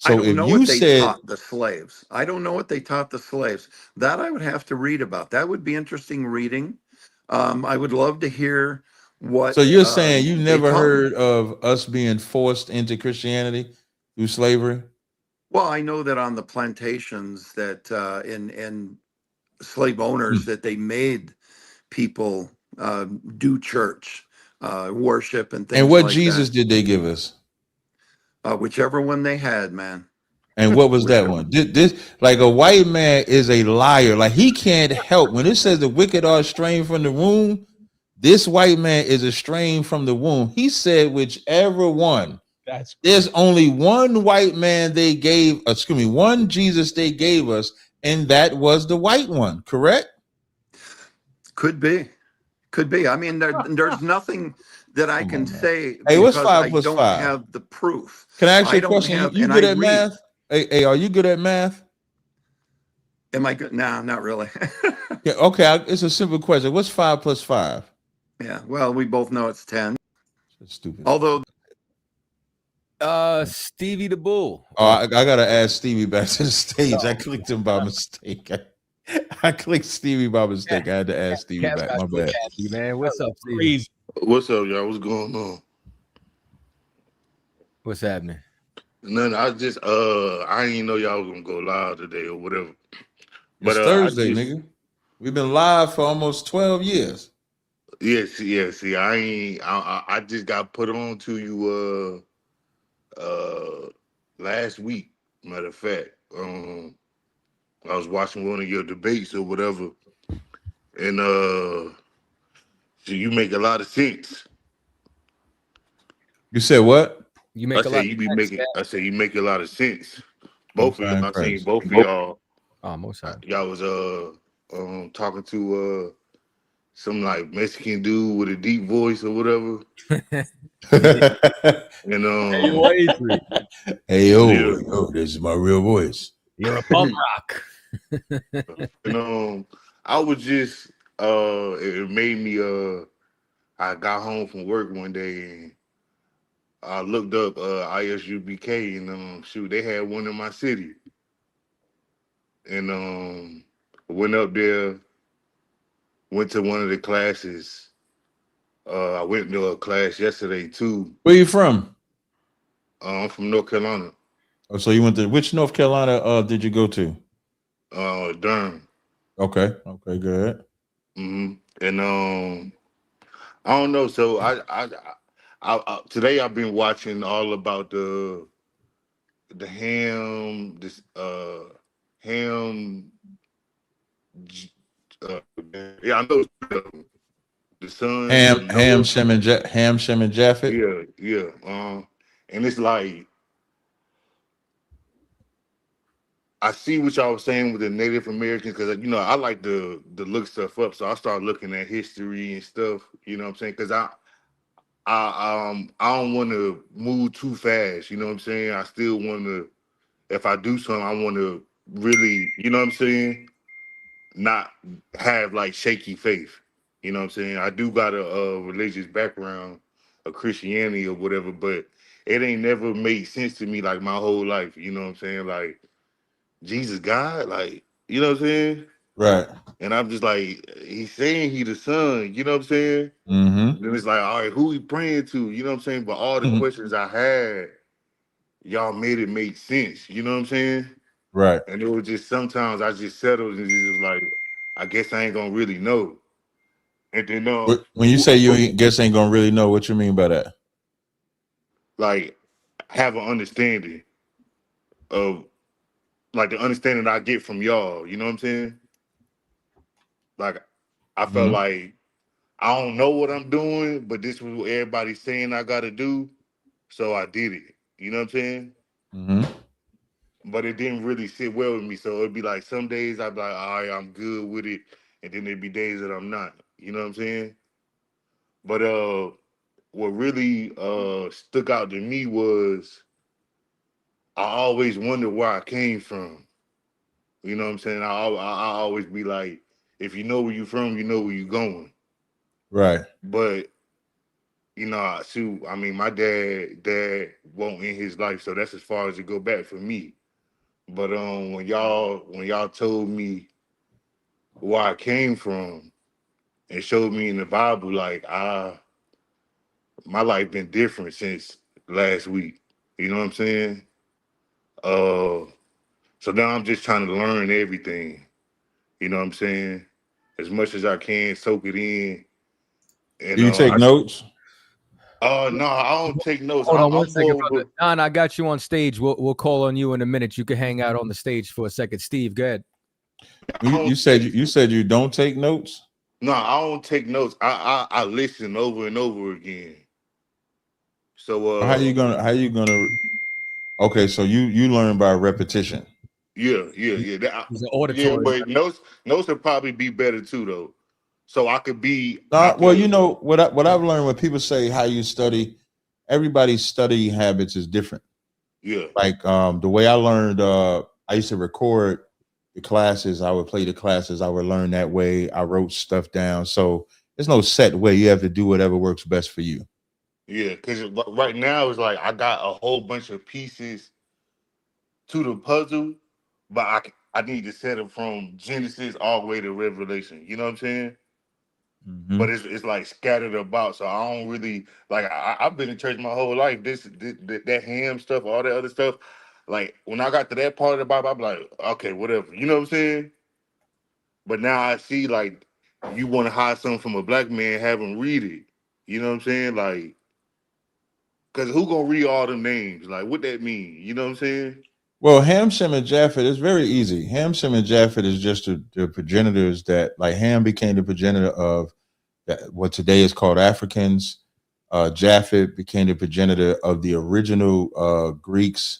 I So don't if know you what they said, taught the slaves. I don't know what they taught the slaves. That I would have to read about. That would be interesting reading. I would love to hear what. so you're saying you they never taught heard them. of us being forced into Christianity through slavery? Well, I know that on the plantations that in slave owners that they made people do church, worship, and things And what like Jesus that. did they give us? Whichever one they had, man. And what was that Whichever. one? This like a white man is a liar. Like he can't help when it says the wicked are estranged from the womb. This white man is estranged from the womb. He said, whichever one. That's There's only one white man they gave, one Jesus they gave us, and that was the white one, correct? Could be. Could be. I mean, there's nothing that I Come can on, man. say Hey, what's because 5 I plus don't 5? have the proof. Can I ask you I a don't question? have, You and good I at read. math? Hey, are you good at math? Am I good? No, not really. Yeah, okay. It's a simple question. What's 5 plus 5? Yeah. Well, we both know it's 10. That's stupid. Although Stevie the Bull. Oh, I gotta add Stevie back to the stage. I clicked him by mistake. I clicked Stevie by mistake. I had to add Stevie Cats back. got My bad. Stevie, man. What's up, Stevie? crazy. What's up, y'all? What's going on? What's happening? Nothing. I just I didn't know y'all was gonna go live today or whatever. It's I Thursday, just, nigga. We've been live for almost 12 years. yes. See, I just got put on to you last week. Matter of fact, I was watching one of your debates or whatever, and so you make a lot of sense. You said what? You make a lot. I say you make a lot of sense. Most Both of High in y'all, I seen Christ. both of y'all. Most high. Y'all was talking to some like Mexican dude with a deep voice or whatever. And Hey yo, Yeah. yo, this is my real voice. You're a bum rock. and I was just it made me I got home from work one day and I looked up ISUBK and shoot, they had one in my city. And went up there, went to one of the classes. I went to a class yesterday too. Where you from? I'm from North Carolina. Oh, so you went to which North Carolina did you go to? Durham. Okay, good. Mm-hmm. And I don't know. So I today I've been watching all about the ham, this ham. Yeah, I know the son, Ham, Shem, and Japhet. Yeah. And it's like I see what y'all was saying with the Native Americans because I like to look stuff up, so I start looking at history and stuff. You know what I'm saying? Because I don't want to move too fast. You know what I'm saying? I still want to. If I do something, I want to really. You know what I'm saying? Not have like shaky faith. You know what I'm saying? I do got a religious background, a Christianity or whatever, but it ain't never made sense to me like my whole life. You know what I'm saying? Like Jesus God, like, you know what I'm saying? Right. And I'm just like, he's saying he the son, you know what I'm saying? Mm-hmm. Then it's like, all right, who he praying to? You know what I'm saying? But all the questions I had, y'all made it make sense. You know what I'm saying? Right. And it was just sometimes I just settled and just was like, I guess I ain't gonna really know. And then When you say you guess ain't gonna really know, what you mean by that? like have an understanding of like the understanding I get from y'all. You know what I'm saying? Like I felt Mhm. like I don't know what I'm doing, but this was what everybody's saying I got to do, so I did it. You know what I'm saying? Mhm. But it didn't really sit well with me. So it'd be like some days I'd be like, all right, I'm good with it, and then there'd be days that I'm not. You know what I'm saying? But what really stuck out to me was I always wondered where I came from. You know what I'm saying? I always be like, if you know where you from, you know where you going. Right. But you know, shoot, I mean, my dad won't end his life, so that's as far as it go back for me. But when y'all told me where I came from and showed me in the Bible, like my life been different since last week. You know what I'm saying? Uh, so now I'm just trying to learn everything. You know what I'm saying? As much as I can, soak it in. And Do you take notes? no, I don't take notes. Hold on one I'm second, more of brother. Don, I got you on stage. We'll call on you in a minute. You can hang out on the stage for a second. Steve, go ahead. You said you said you don't take notes. no, I don't take notes. I listen over and over again. How So you gonna? How you gonna? Okay, so you learn by repetition. yeah. He's an Yeah, auditory. but notes would probably be better too though. So I Well, you could know what I've learned when people say how you study, everybody's study habits is different. yeah, Like the way I learned, I used to record the classes. I would play the classes. I would learn that way. I wrote stuff down. So there's no set way. You have to do whatever works best for you. yeah. Because right now it's like I got a whole bunch of pieces to the puzzle, but I need to set it from Genesis all the way to Revelation. You know what I'm saying? But Mhm. it's like scattered about, so I don't really like. I've been in church my whole life. That ham stuff, all that other stuff. Like when I got to that part of the Bible, I'm like, okay, whatever. You know what I'm saying? But now I see like you want to hide something from a black man, have him read it. You know what I'm saying? Like, cause who gonna read all them names? Like, what that mean? You know what I'm saying? Well, Ham, Shem, and Japhet is very easy. Ham, Shem, and Japhet is just the progenitors that, like, Ham became the progenitor of what today is called Africans. Japhet became the progenitor of the original Greeks,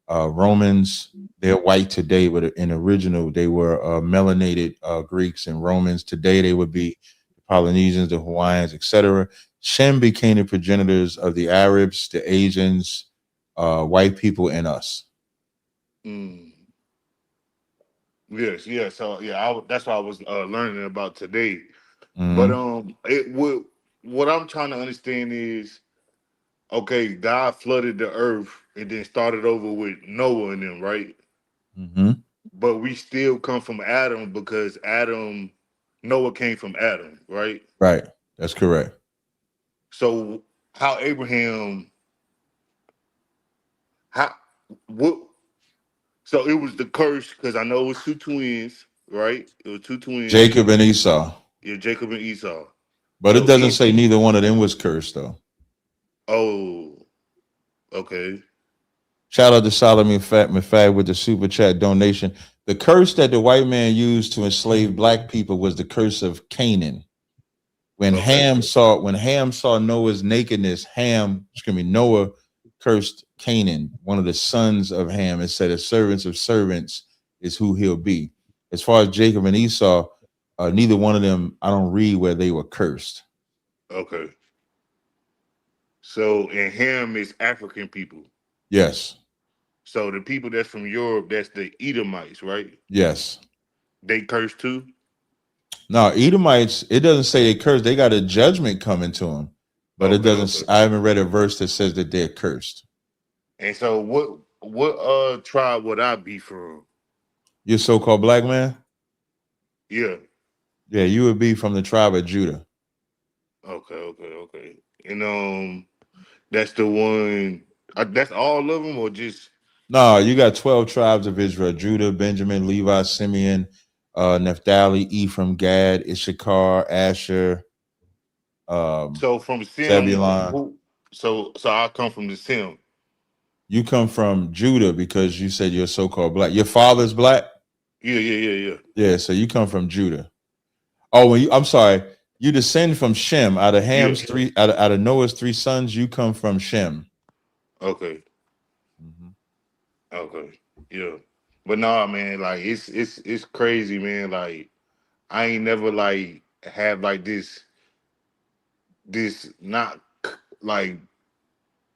Romans. They're white today, but in original they were melanated Greeks and Romans. Today they would be the Polynesians, the Hawaiians, etc. Shem became the progenitors of the Arabs, the Asians, white people, and us. Mm. Yes, yeah. So yeah, that's what I was learning about today. But Mhm. it would. What I'm trying to understand is, okay, God flooded the earth and then started over with Noah and them, right? Mhm. But we still come from Adam because Noah came from Adam, right? Right. That's correct. So how Abraham, how what? So it was the curse because I know it was two twins, right? It was two twins, Jacob and Esau. yeah, Jacob and Esau. But it So doesn't say neither one of them was cursed, though. oh, okay, Shout out to Solomon Mafag with the super chat donation. The curse that the white man used to enslave black people was the curse of Canaan. okay, When Ham saw Noah's nakedness, Noah cursed Canaan, one of the sons of Ham, and said, "The servants of servants is who he'll be." As far as Jacob and Esau, neither one of them, I don't read where they were cursed. okay. So and Ham is African people. Yes, So the people that's from Europe, that's the Edomites, right? yes. They curse too. No, Edomites, it doesn't say they cursed. They got a judgment coming to them. But it Okay, doesn't, okay. I haven't read a verse that says that they're cursed. And so what tribe would I be from? You so-called black man? Yeah. Yeah, you would be from the tribe of Judah. Okay. And that's the one. That's all of them, or just No, you got 12 tribes of Israel: Judah, Benjamin, Levi, Simeon, Naphtali, Ephraim, Gad, Issachar, Asher, so from Sim? Zebulon. Who? So I come from the Sim. You come from Judah because you said you're so-called black. Your father's black? Yeah. Yeah, so you come from Judah. Oh, I'm sorry. You descend from Shem out of Ham's Yeah. three out of Noah's 3 sons. You come from Shem. Okay. Mm-hmm. Okay. Yeah. But nah, man, like it's crazy, man. Like I ain't never like have like this not like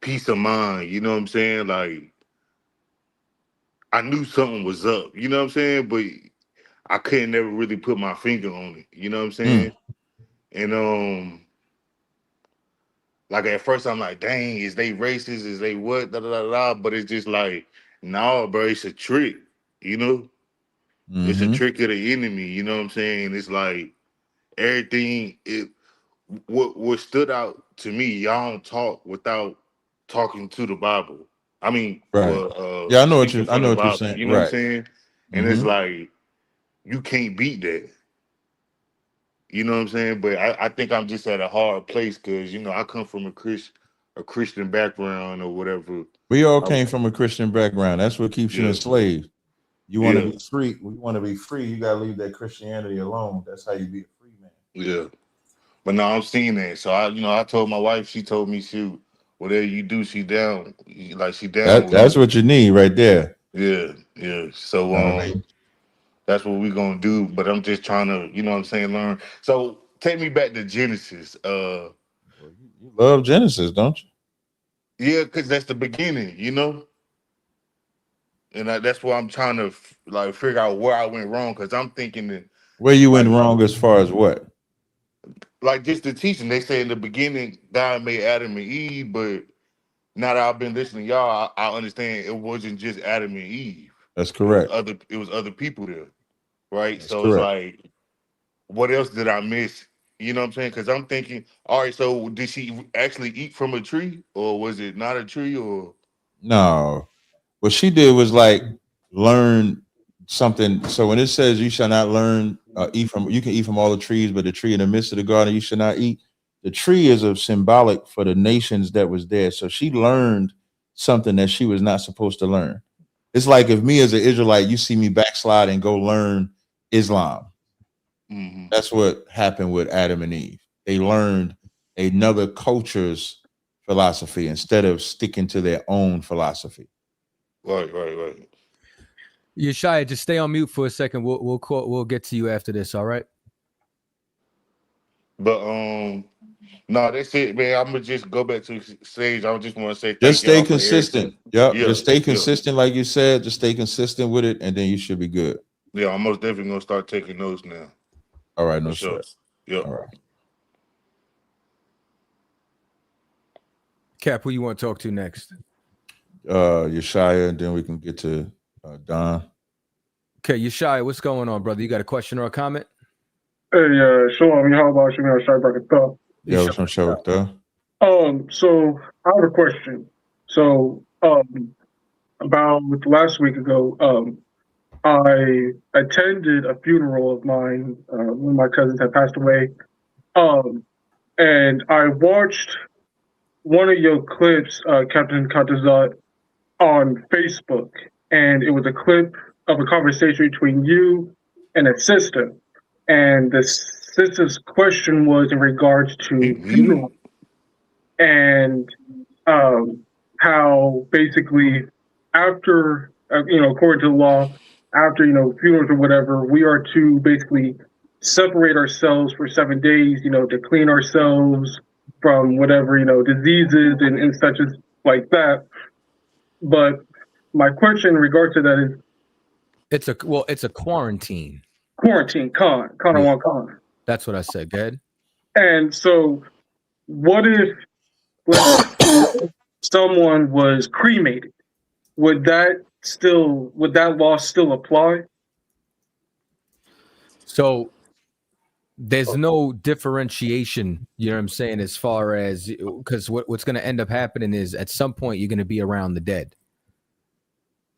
peace of mind, you know what I'm saying? Like I knew something was up, you know what I'm saying? But I couldn't never really put my finger on it, you know what I'm saying? And like at first I'm like, dang, is they racist? Is they what? Da, da, da, da. But it's just like, no, bro, it's a trick, you know? It's a Mm-hmm. trick of the enemy, you know what I'm saying? It's like everything what stood out to me, y'all don't talk without talking to the Bible. I mean, Right. well, Yeah, I know speaking from the what you're Bible, saying. you know what I'm Right. saying? And it's Mm-hmm. like you can't beat that. You know what I'm saying? But I think I'm just at a hard place because you know I come from a Christian background or whatever. We all I, came from a Christian background. That's what keeps you yeah, enslaved. You want to yeah, be free. We want to be free. You gotta leave that Christianity alone. That's how you be a free man. yeah. But now I'm seeing that. So I told my wife. She told me, shoot, whatever you do, she down. Like she down with That's it. what you need right there. Yeah, yeah. So All right. that's what we're gonna do. But I'm just trying to, you know what I'm saying, learn. So take me back to Genesis. Well, you love Genesis, don't you? Yeah, because that's the beginning, you know? And that's why I'm trying to like figure out where I went wrong. Cause I'm thinking that Where you went like wrong as far as what? just the teaching. They say in the beginning God made Adam and Eve, but now that I've been listening to y'all, I understand it wasn't just Adam and Eve. That's correct. It was other people there. Right. That's So it's correct. like what else did I miss? You know what I'm saying? Because I'm thinking, all right, so did she actually eat from a tree, or was it not a tree, or? No. What she did was like learn something. So when it says you shall not learn eat from, you can eat from all the trees, but the tree in the midst of the garden you should not eat. The tree is a symbolic for the nations that was there. So she learned something that she was not supposed to learn. It's like if me as an Israelite, you see me backslide and go learn Islam. Mm-hmm. That's what happened with Adam and Eve. They learned another culture's philosophy instead of sticking to their own philosophy. Right. Yeshaya, just stay on mute for a second. We'll get to you after this. All right. But no, that's it, man. I'm gonna just go back to stage. I just want to say Just thank stay y'all for consistent. everything. Yep. Yeah, Just stay yeah, consistent, like you said. Just stay consistent with it, and then you should be good. yeah. I'm most definitely gonna start taking notes now All right, for no sure. stress. Yeah. All right. Cap, who you want to talk to next? Yeshaya, and then we can get to Don. Okay, Yeshaya, what's going on, brother? You got a question or a comment? Hey, Shalom, how about you, man? Sorry about the thought. Yeah, what's on show with So I have a question. So, about last week ago, I attended a funeral of mine. One of my cousins had passed away. And I watched one of your clips, Captain Katazat, on Facebook, and it was a clip of a conversation between you and a sister. And the sister's question was in regards to funeral and how basically after, according to the law, after, funerals or whatever, we are to basically separate ourselves for 7 days, to clean ourselves from whatever, diseases and such as like that. But my question in regard to that is, it's a quarantine. Quarantine, con. That's what I said. Go ahead. And so, what if someone was cremated? Would that law still apply? So there's no differentiation, you know what I'm saying, as far as, because what's going to end up happening is at some point you're going to be around the dead.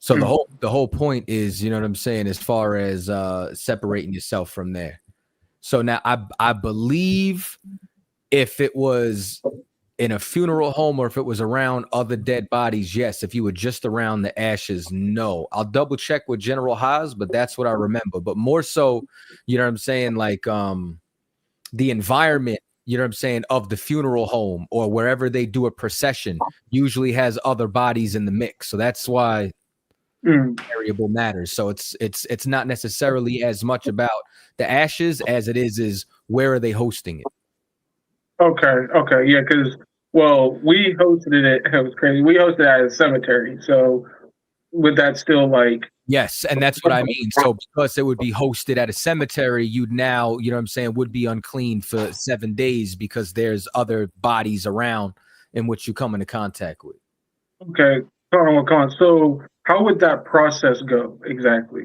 So the whole point is, you know what I'm saying, as far as separating yourself from there. So now I believe if it was in a funeral home or if it was around other dead bodies, yes. If you were just around the ashes, no. I'll double check with General Haas, but that's what I remember. But more so, you know what I'm saying, like the environment, you know what I'm saying, of the funeral home or wherever they do a procession usually has other bodies in the mix. So that's why variable matters. So it's not necessarily as much about the ashes as it is where are they hosting it. Okay, yeah, because we hosted it. It was crazy. We hosted it at a cemetery. So would that still like? Yes, and that's what I mean. So because it would be hosted at a cemetery, you'd now, you know what I'm saying, would be unclean for 7 days because there's other bodies around in which you come into contact with. Okay, so how would that process go exactly?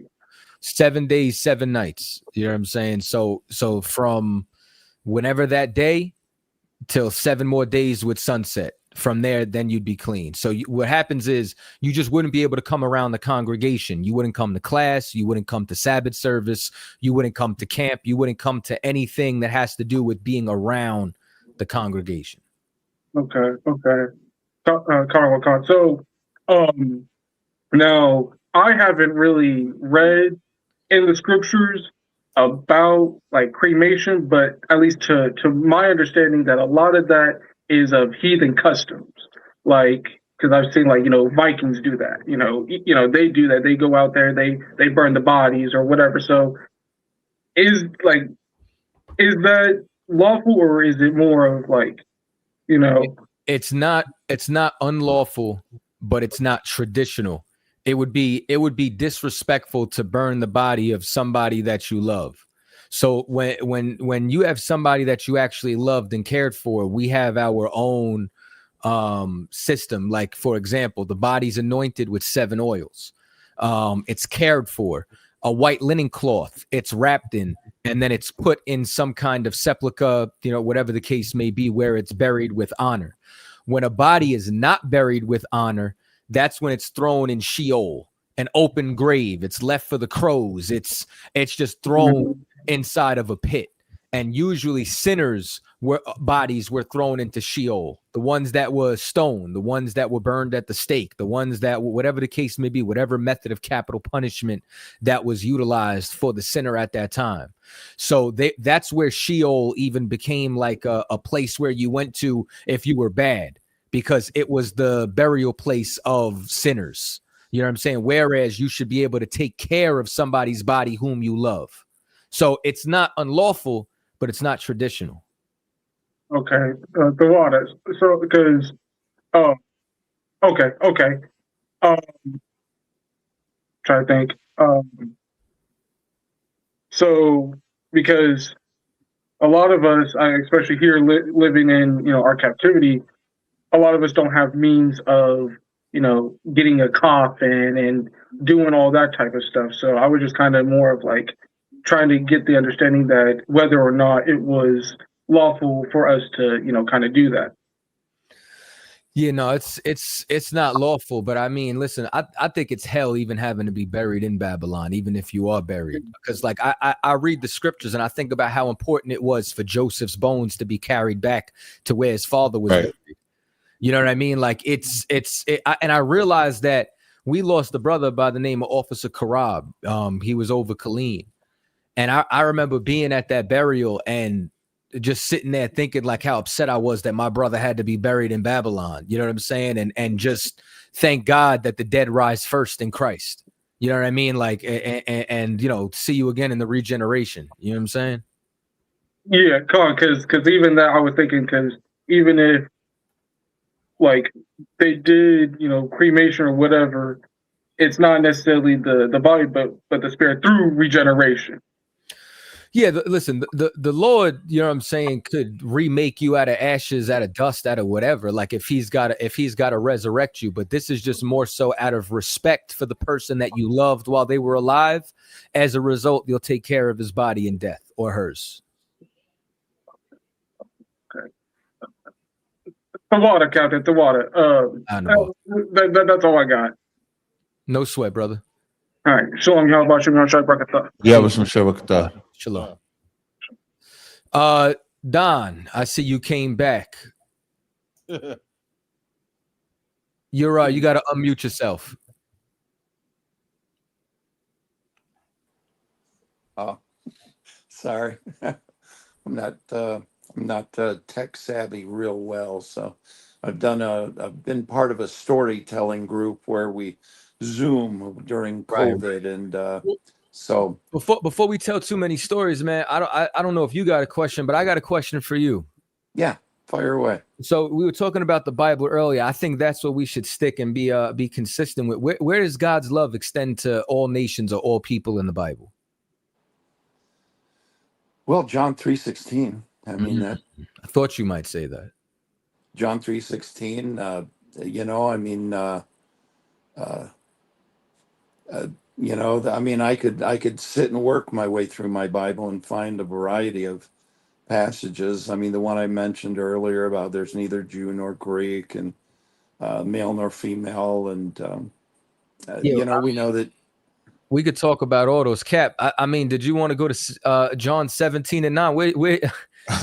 7 days, 7 nights. You know what I'm saying? So from whenever that day till 7 more days with sunset. From there, then you'd be clean. So what happens is you just wouldn't be able to come around the congregation. You wouldn't come to class. You wouldn't come to Sabbath service. You wouldn't come to camp. You wouldn't come to anything that has to do with being around the congregation. Okay. So, now I haven't really read in the scriptures about like cremation, but at least to my understanding that a lot of that is of heathen customs, like because I've seen like Vikings do that. They do that. They go out there, they burn the bodies or whatever. So is that lawful or is it more of like It's not unlawful, but it's not traditional. It would be disrespectful to burn the body of somebody that you love. So when you have somebody that you actually loved and cared for, we have our own system. Like, for example, the body's anointed with 7 oils. It's cared for. A white linen cloth, it's wrapped in, and then it's put in some kind of sepulcher, whatever the case may be, where it's buried with honor. When a body is not buried with honor, that's when it's thrown in Sheol, an open grave. It's left for the crows. It's just thrown inside of a pit. And usually sinners bodies were thrown into Sheol. The ones that were stoned, the ones that were burned at the stake, the ones that whatever the case may be, whatever method of capital punishment that was utilized for the sinner at that time. So that's where Sheol even became like a place where you went to if you were bad, because it was the burial place of sinners. You know what I'm saying? Whereas you should be able to take care of somebody's body whom you love. So it's not unlawful, but it's not traditional. Okay, the water. So because, okay. Try to think. So because a lot of us, especially here living in our captivity, a lot of us don't have means of getting a coffin and doing all that type of stuff. So I was just kind of more of like trying to get the understanding that whether or not it was lawful for us to kind of do that. Yeah, no, it's not lawful, but I mean, listen, I think it's hell even having to be buried in Babylon, even if you are buried, because like I read the scriptures and I think about how important it was for Joseph's bones to be carried back to where his father was buried. You know what I mean? Like and I realized that we lost a brother by the name of Officer Karab. He was over Killeen, and I remember being at that burial and just sitting there thinking like how upset I was that my brother had to be buried in Babylon. You know what I'm saying? And just thank God that the dead rise first in Christ. You know what I mean? Like, and see you again in the regeneration. You know what I'm saying? Yeah, because even that I was thinking, because even if like they did, cremation or whatever, it's not necessarily the body, but the spirit through regeneration. Yeah, listen, the Lord, you know what I'm saying, could remake you out of ashes, out of dust, out of whatever. Like if he's got to resurrect you, but this is just more so out of respect for the person that you loved while they were alive. As a result, you'll take care of his body in death or hers. Okay. The water, Captain. The water. That's all I got. No sweat, brother. All right. Shalom, y'all. About you, Shai Barakatah. Yeah, with some Shabakatah. Shalom. Don, I see you came back. You're you got to unmute yourself. Oh, sorry. I'm not tech savvy real well, so I've been part of a storytelling group where we Zoom during Right. COVID, and so Before we tell too many stories, man, I don't know if you got a question, but I got a question for you. yeah, fire away. So we were talking about the Bible earlier. I think that's what we should stick and be consistent with. Where does God's love extend to all nations or all people in the Bible? Well, John 3:16. I mean that I thought you might say that. John 3:16. You know, I mean, I mean, I could sit and work my way through my Bible and find a variety of passages. I mean, the one I mentioned earlier about there's neither Jew nor Greek, and male nor female, and Yeah, we know that. we could talk about all those. Cap, I mean, did you want to go to John 17:9? Where I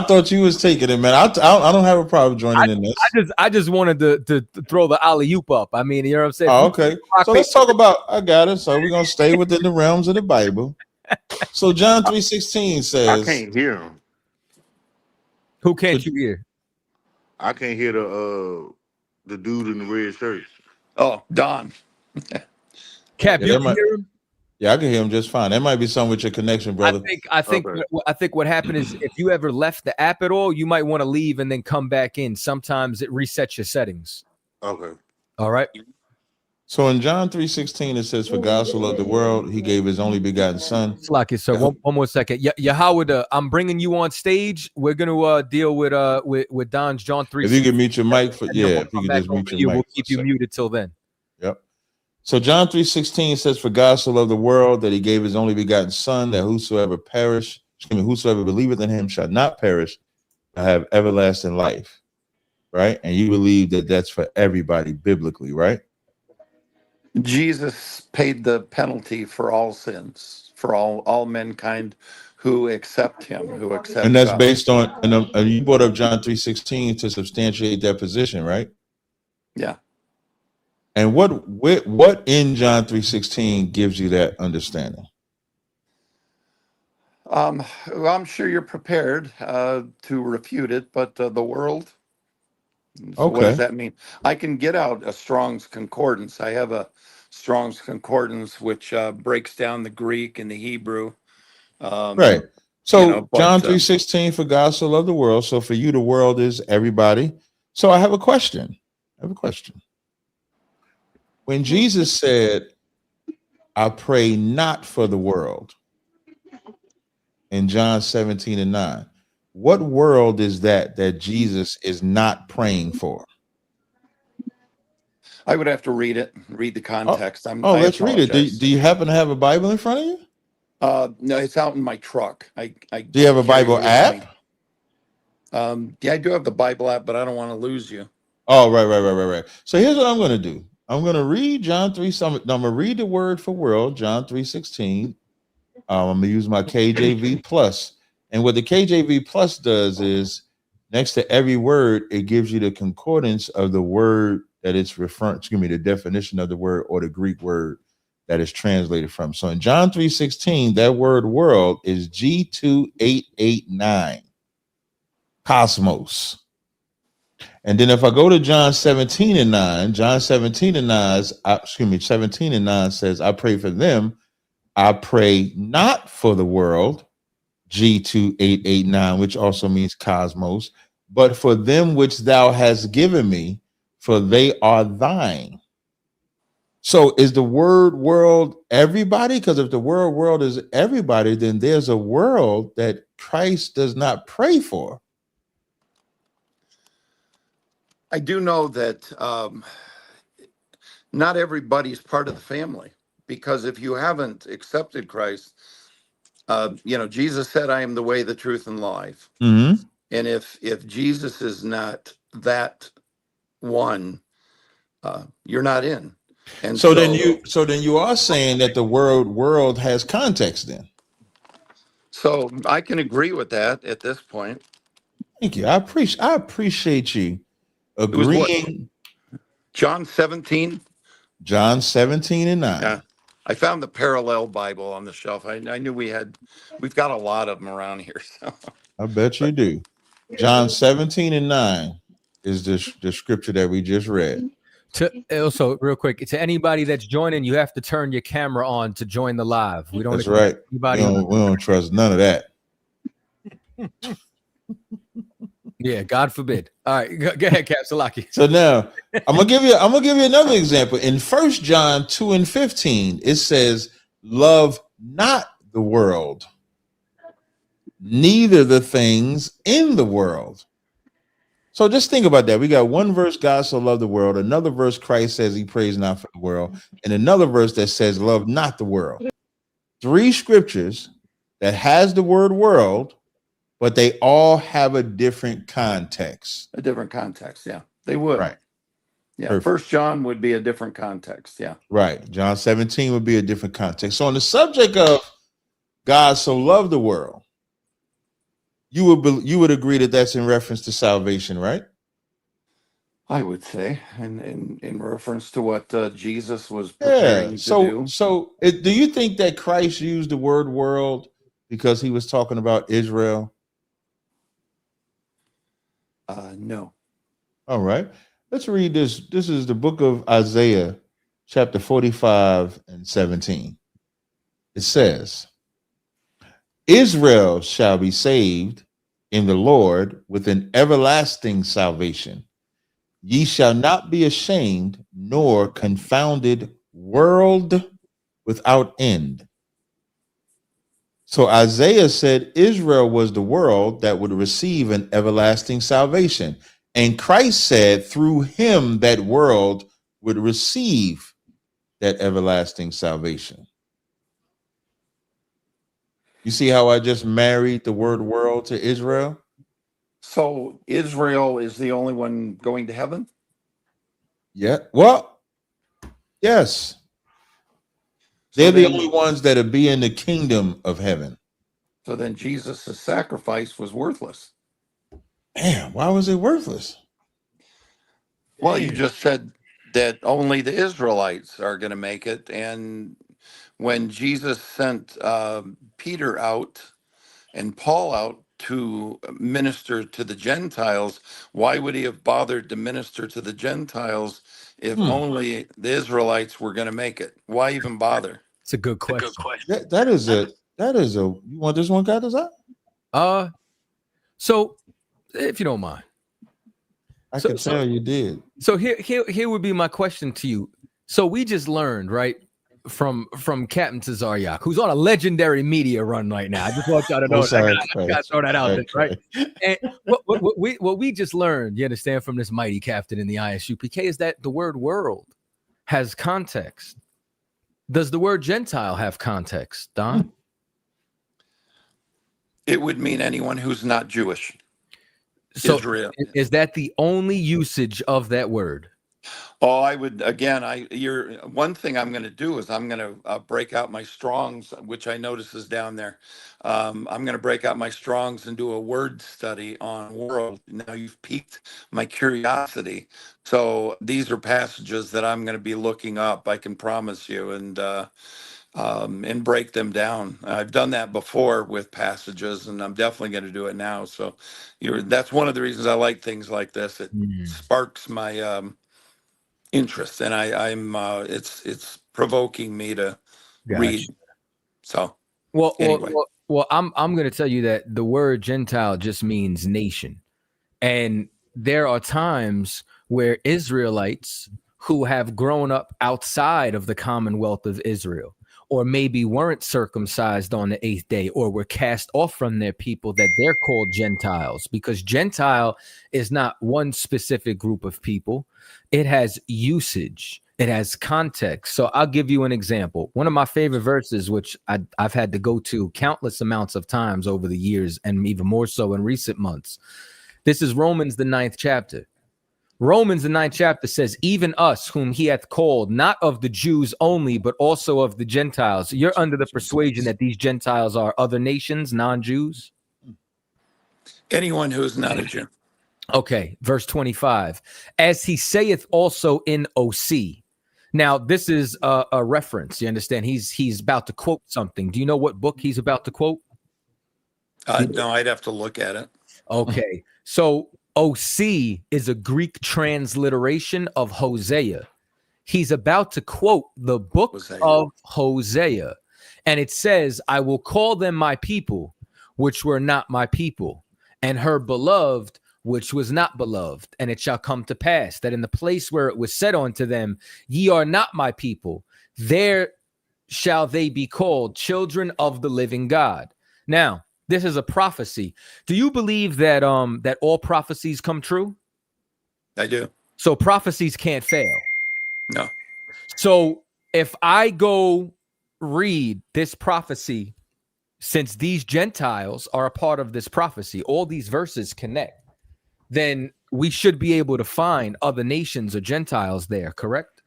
thought you was taking it, man. I don't have a problem joining in this. I just wanted to throw the alley-oop up. I mean, you know what I'm saying? Oh, okay. So let's talk about. I got it. So we're gonna stay within the realms of the Bible. So John 3:16 I says, can't hear him. Who can't you hear? I can't hear the dude in the red shirt. Oh, Don. Cap, Yeah, you that can might- hear him? "Yeah, I can hear him just fine. That might be something with your connection, brother." I think Okay. I think what happened is if you ever left the app at all, you might want to leave and then come back in. Sometimes it resets your settings. Okay. All right. So in John 3:16 it says, "For God so loved the world, He gave His only begotten Son." Slocky, sir. One more second. Yeah, Howard, I'm bringing you on stage. We're gonna deal with Don's John 3. If you could mute your mic for, and then yeah, we'll if you come could back just mute over your you. mic. We'll for keep a you second. muted till then. Yep. So John 3:16 says, "For God so loved the world that He gave His only begotten Son, that whosoever believeth in Him shall not perish, but have everlasting life." Right? And you believe that that's for everybody biblically, right? Jesus paid the penalty for all sins, for all mankind who accept him, who accept And that's God. based on, and you brought up John 3:16 to substantiate that position, right? Yeah. And what in John 3:16 gives you that understanding? Well, I'm sure you're prepared to refute it, but the world. So what Okay. does that mean? I can get out a Strong's Concordance. I have a Strong's Concordance which breaks down the Greek and the Hebrew. Right. So but, John 3:16, "For God so loved the world." So for you, the world is everybody. So I have a question. When Jesus said, "I pray not for the world," in John 17:9, what world is that Jesus is not praying for? I would have to read the context. I Let's read it. apologize. Do you happen to have a Bible in front of you? No, it's out in my truck. Do you have a carry it Bible with app? me. Yeah, I do have the Bible app, but I don't want to lose you. Oh, right. So here's what I'm going to do. I'm going to read John 3. I'm going to read the word for world, John 3:16. I'm going to use my KJV plus. And what the KJV plus does is next to every word, it gives you the concordance of the word that it's referring to, the definition of the word or the Greek word that is translated from. So in John 3:16, that word world is G2889, cosmos. And then if I go to John 17:9, John 17:9 says, "I pray for them. I pray not for the world," G2889, which also means cosmos, "but for them which thou hast given me, for they are thine." So is the word world everybody? Because if the word world is everybody, then there's a world that Christ does not pray for. I do know that not everybody's part of the family, because if you haven't accepted Christ, Jesus said, "I am the way, the truth, and life." Mm-hmm. And if Jesus is not that one, you're not in. And So then you are saying that the word world has context then. So I can agree with that at this point. Thank you. I appreciate you was what? agreeing. John 17. John 17 and 9. Yeah. I found the parallel Bible on the shelf. I knew we've got a lot of them around here. So. I bet you do. John 17 and 9 is the scripture that we just read. To also, real quick, to anybody that's joining, you have to turn your camera on to join the live. We don't. That's right. Anybody We don't trust none of that. Yeah, God forbid. All right, go ahead, Capsalaki. So now I'm gonna give you another example. In 1 John 2 and 15, it says, "Love not the world, neither the things in the world." So just think about that. We got one verse, God so loved the world, another verse, Christ says he prays not for the world, and another verse that says, "Love not the world." 3 scriptures that has the word world, but they all have a different context. A different context, yeah. They would. Right. Yeah. Perfect. 1 John would be a different context, yeah. Right. John 17 would be a different context. So on the subject of God so loved the world, you would agree that that's in reference to salvation, right? I would say, in reference to what Jesus was preparing to do. So do you think that Christ used the word world because he was talking about Israel? No. All right. Let's read this. This is the book of Isaiah, chapter 45 and 17. It says, "Israel shall be saved in the Lord with an everlasting salvation. Ye shall not be ashamed nor confounded, world without end." So Isaiah said Israel was the world that would receive an everlasting salvation. And Christ said through him that world would receive that everlasting salvation. You see how I just married the word world to Israel? So Israel is the only one going to heaven? Yeah. Well, yes. They're the only ones that'll be in the kingdom of heaven. So then Jesus' sacrifice was worthless. Damn, why was it worthless? Well, you just said that only the Israelites are going to make it. And when Jesus sent Peter out and Paul out to minister to the Gentiles, why would he have bothered to minister to the Gentiles if only the Israelites were going to make it? Why even bother? It's a good question. That is a you want this one, got this out? So if you don't mind. I can tell you did. So here would be my question to you. So we just learned, right, from Captain Tazaryak, who's on a legendary media run right now. I just want y'all to know that. I gotta throw that out there, right? And what we just learned, you understand, from this mighty captain in the ISUPK is that the word world has context. Does the word Gentile have context, Don? It would mean anyone who's not Jewish. So Israel. Is that the only usage of that word? Oh, I would, again, one thing I'm going to do is I'm going to break out my Strongs, which I notice is down there. I'm going to break out my Strongs and do a word study on world. Now you've piqued my curiosity. So these are passages that I'm going to be looking up, I can promise you, and break them down. I've done that before with passages, and I'm definitely going to do it now. So that's one of the reasons I like things like this. It sparks my interest, and I'm it's provoking me to read. So anyway. Well, I'm going to tell you that the word Gentile just means nation, and there are times where Israelites who have grown up outside of the Commonwealth of Israel, or maybe weren't circumcised on the 8th day, or were cast off from their people, that they're called Gentiles, because Gentile is not one specific group of people. It has usage. It has context. So I'll give you an example. One of my favorite verses, which I've had to go to countless amounts of times over the years, and even more so in recent months. This is Romans, the 9th chapter. Romans, the 9th chapter says, "Even us whom he hath called, not of the Jews only, but also of the Gentiles." You're under the persuasion that these Gentiles are other nations, non-Jews? Anyone who is not a Jew. Okay, verse 25. As he saith also in OC. Now, this is a reference. You understand? He's about to quote something. Do you know what book he's about to quote? No, I'd have to look at it. Okay, so OC is a Greek transliteration of Hosea. He's about to quote the book of Hosea, and it says, I will call them my people, which were not my people, and her beloved, which was not beloved. And it shall come to pass that in the place where it was said unto them, ye are not my people, there shall they be called children of the living God. Now, this is a prophecy. Do you believe that that all prophecies come true? I do. So prophecies can't fail. No. So if I go read this prophecy, since these Gentiles are a part of this prophecy, all these verses connect, then we should be able to find other nations or Gentiles there, correct?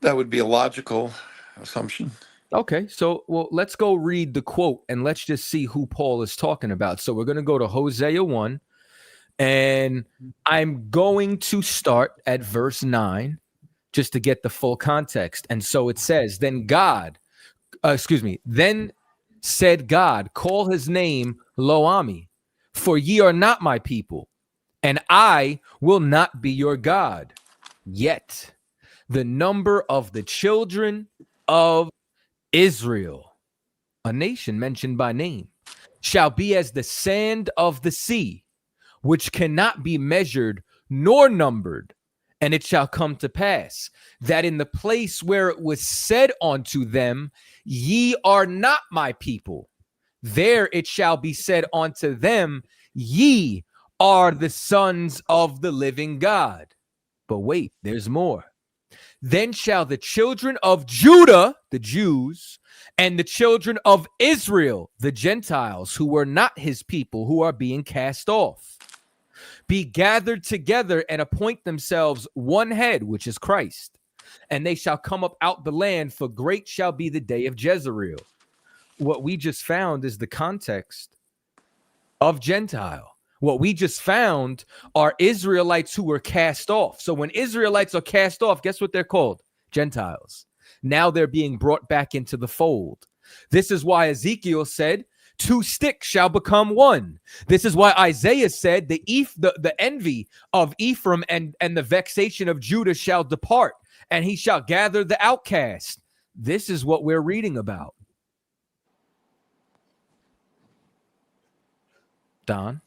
That would be a logical assumption. Okay, so well, let's go read the quote and let's just see who Paul is talking about. So we're going to go to Hosea 1, and I'm going to start at verse 9 just to get the full context. And so it says, then said God, call his name Lo-Ami, for ye are not my people, and I will not be your God. Yet the number of the children of Israel, a nation mentioned by name, shall be as the sand of the sea, which cannot be measured nor numbered. And it shall come to pass that in the place where it was said unto them, ye are not my people, there it shall be said unto them, ye are the sons of the living God. But wait, there's more. Then shall the children of Judah, the Jews, and the children of Israel, the Gentiles, who were not his people, who are being cast off, be gathered together and appoint themselves one head, which is Christ. And they shall come up out the land, for great shall be the day of Jezreel. What we just found is the context of Gentile. What we just found are Israelites who were cast off. So when Israelites are cast off, guess what they're called? Gentiles. Now they're being brought back into the fold. This is why Ezekiel said, two sticks shall become one. This is why Isaiah said, the envy of Ephraim and the vexation of Judah shall depart, and he shall gather the outcast. This is what we're reading about. Don?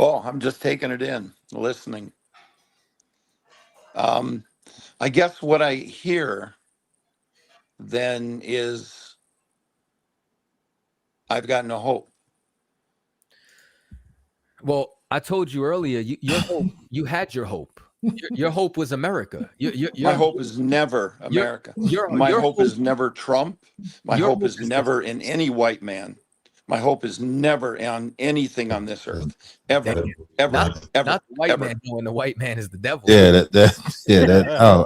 Oh, I'm just taking it in, listening. I guess what I hear then is I've got no hope. Well, I told you earlier, your hope, you had your hope. Your hope was America. My hope is never America. My hope is never Trump. My hope is never in any white man. My hope is never on anything on this earth, ever. Not the white man knowing the white man is the devil. Yeah,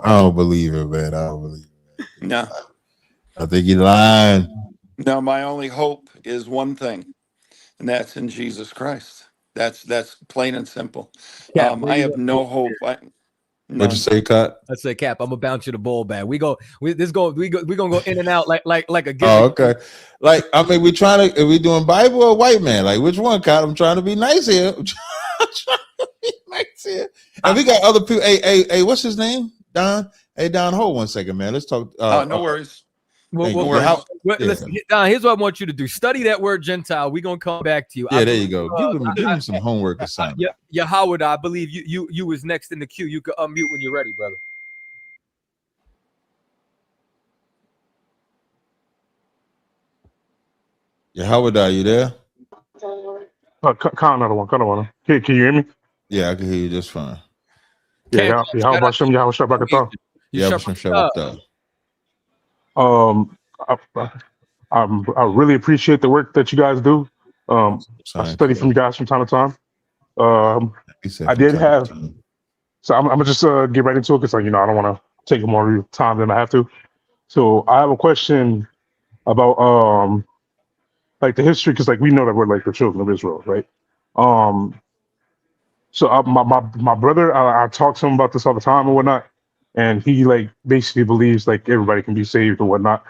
I don't believe it, man. I don't believe it. No. I think you're lying. No, my only hope is one thing, and that's in Jesus Christ. That's plain and simple. Yeah, I have no hope. What'd you say, Cut? I say, Cap, I'm gonna bounce you the ball back. We're gonna go in and out like a game. Oh, okay. Like, I mean, are we doing Bible or white man? Like, which one, Cut? I'm trying to be nice here. And we got other people. Hey, what's his name? Don. Hey, Don, hold 1 second, man. Let's talk. No worries. Listen, Don, here's what I want you to do. Study that word Gentile. We're gonna come back to you. Yeah, there you go. Give him some homework assignment. Yeah, Howard, I believe you was next in the queue. You can unmute when you're ready, brother. Yeah, Howard, are you there? Call another one. Can you hear me? Yeah, I can hear you just fine. Yeah, how about some y'all shut back up? Yeah, shut up. I really appreciate the work that you guys do. I study from you guys from time to time. I did have, so I'm gonna just get right into it because I don't want to take more of your time than I have to. So I have a question about like the history, because like we know that we're like the children of Israel, right? Um, so my brother, I talk to him about this all the time and whatnot, and he like basically believes like everybody can be saved and whatnot,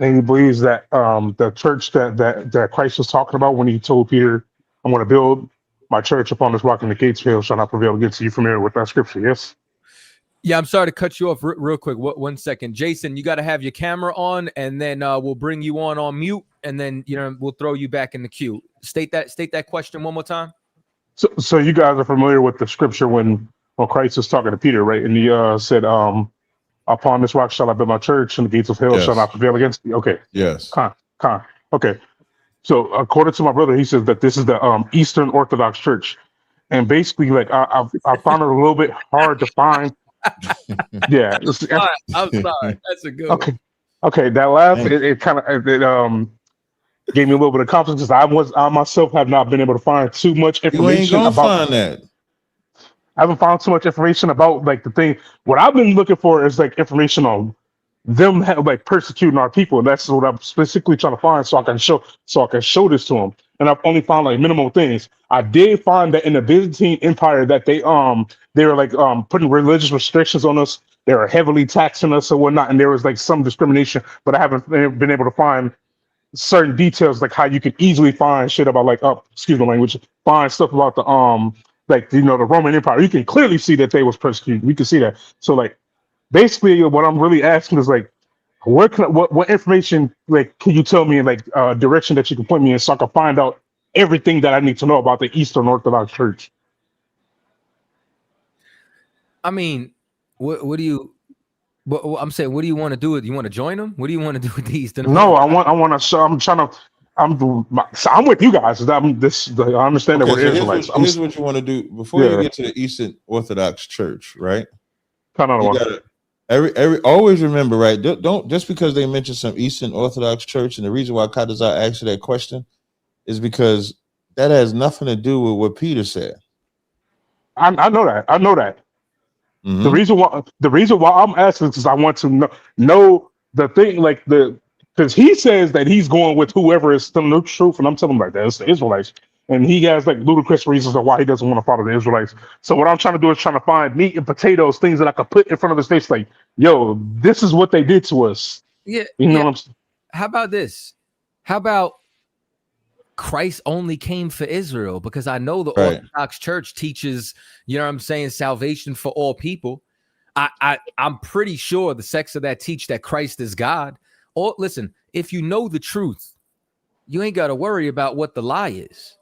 and he believes that the church that Christ was talking about when he told Peter, "I'm going to build my church upon this rock, and the gates of hell shall not prevail against you." Familiar with that scripture? Yes. Yeah, I'm sorry to cut you off real quick. 1 second, Jason. You got to have your camera on, and then we'll bring you on mute, and then we'll throw you back in the queue. State that question one more time. So you guys are familiar with the scripture when Christ was talking to Peter, right? And he said, "Upon this rock shall I build my church, and the gates of hell shall not prevail against you." Okay. Yes. Okay. So according to my brother, he says that this is the Eastern Orthodox Church, and basically, like I found it a little bit hard to find. Yeah. I'm sorry. That's a good one. Okay. That last it kind of gave me a little bit of confidence because I myself have not been able to find too much information. You ain't gonna find that. I haven't found too much information about like the thing. What I've been looking for is like information on them like persecuting our people, and that's what I'm specifically trying to find so I can show this to them. And I've only found like minimal things. I did find that in the Byzantine Empire that they were like putting religious restrictions on us. They were heavily taxing us or whatnot, and there was like some discrimination. But I haven't been able to find certain details like how you can easily find shit about like excuse my language, find stuff about the like the Roman Empire. You can clearly see that they was persecuted. We can see that. So like basically what I'm really asking is like what information like can you tell me in like direction that you can point me in so I can find out everything that I need to know about the Eastern Orthodox Church? I mean, what do you? I'm saying, what do you want to do with? You want to join them? What do you want to do with the Eastern? No, I want to show. I'm with you guys. I understand that we're Israelites. Here's what you want to do before you get to the Eastern Orthodox Church, right? Always remember, right? Don't just because they mention some Eastern Orthodox Church, and the reason why Kadazar asked you that question is because that has nothing to do with what Peter said. I know that. Mm-hmm. The reason why I'm asking is because I want to know the thing, like because he says that he's going with whoever is telling the truth, and I'm telling him like that it's the Israelites, and he has like ludicrous reasons of why he doesn't want to follow the Israelites. So what I'm trying to do is trying to find meat and potatoes, things that I could put in front of his face, like, yo, this is what they did to us. Yeah, you know what I'm saying? How about this? How about Christ only came for Israel? Because I know the Orthodox Church teaches, salvation for all people. I'm pretty sure the sects of that teach that Christ is God. Or listen, if you know the truth, you ain't got to worry about what the lie is.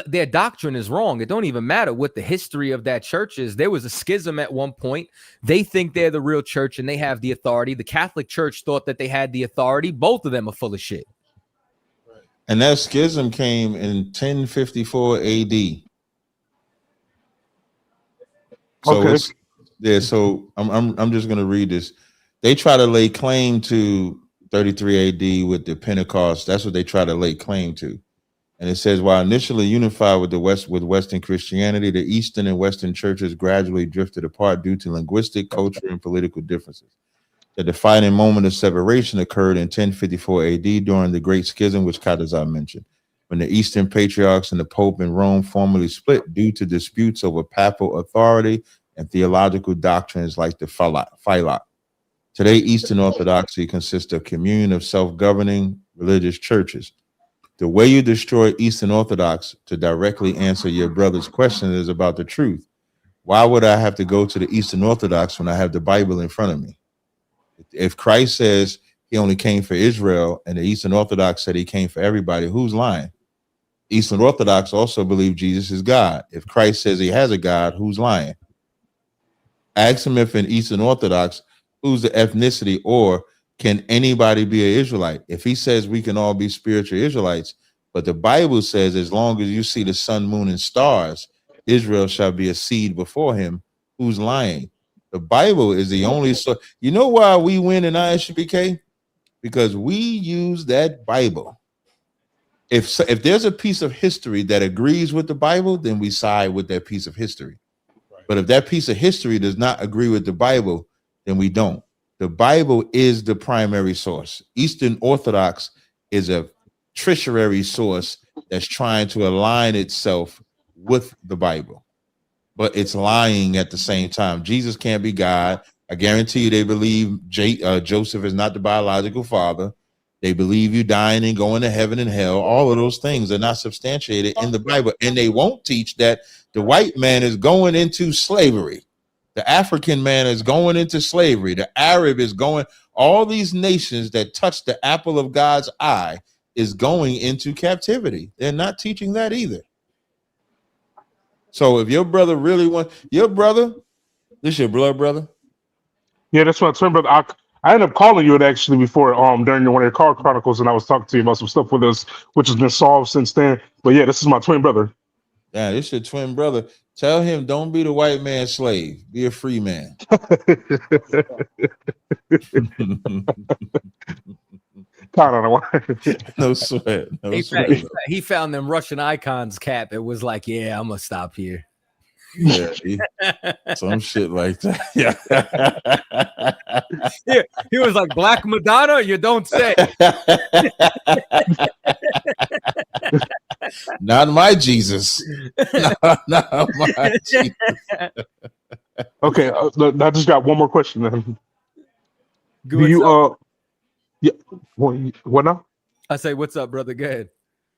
Their doctrine is wrong. It don't even matter what the history of that church is. There was a schism at one point. They think they're the real church and they have the authority. The Catholic Church thought that they had the authority. Both of them are full of shit. And that schism came in 1054 AD. So so I'm just gonna read this. They try to lay claim to 33 AD with the Pentecost. That's what they try to lay claim to. And it says, while initially unified with Western Christianity, the Eastern and Western churches gradually drifted apart due to linguistic, cultural, and political differences. The defining moment of separation occurred in 1054 AD during the Great Schism, which Kadazar mentioned, when the Eastern Patriarchs and the Pope in Rome formally split due to disputes over papal authority and theological doctrines like the Philak. Today, Eastern Orthodoxy consists of a communion of self-governing religious churches. The way you destroy Eastern Orthodox, to directly answer your brother's question, is about the truth. Why would I have to go to the Eastern Orthodox when I have the Bible in front of me? If Christ says he only came for Israel and the Eastern Orthodox said he came for everybody, who's lying? Eastern Orthodox also believe Jesus is God. If Christ says he has a God, who's lying? Ask him if in Eastern Orthodox, who's the ethnicity, or can anybody be an Israelite? If he says we can all be spiritual Israelites, but the Bible says as long as you see the sun, moon, and stars, Israel shall be a seed before him, who's lying? The Bible is the only source. You know why we win in ISBK? Because we use that Bible. If there's a piece of history that agrees with the Bible, then we side with that piece of history. Right. But if that piece of history does not agree with the Bible, then we don't. The Bible is the primary source. Eastern Orthodox is a tertiary source that's trying to align itself with the Bible, but it's lying at the same time. Jesus can't be God. I guarantee you they believe Joseph is not the biological father. They believe you dying and going to heaven and hell. All of those things are not substantiated in the Bible. And they won't teach that the white man is going into slavery. The African man is going into slavery. The Arab is going, all these nations that touch the apple of God's eye is going into captivity. They're not teaching that either. So if your brother really wants, your brother, this your blood brother? Yeah, that's my twin brother. I ended up calling you it actually before during one of your car chronicles, and I was talking to you about some stuff with us, which has been solved since then. But yeah, this is my twin brother. Yeah, this your twin brother. Tell him don't be the white man's slave. Be a free man. No sweat. No sweat. He found them Russian icons, Cap. It was like, yeah, I'm gonna stop here. Yeah, some shit like that. Yeah, he was like, Black Madonna, you don't say. Not my Jesus. Not my Jesus. Okay, I just got one more question then. Do you yeah, what now? I say, what's up, brother? Go ahead.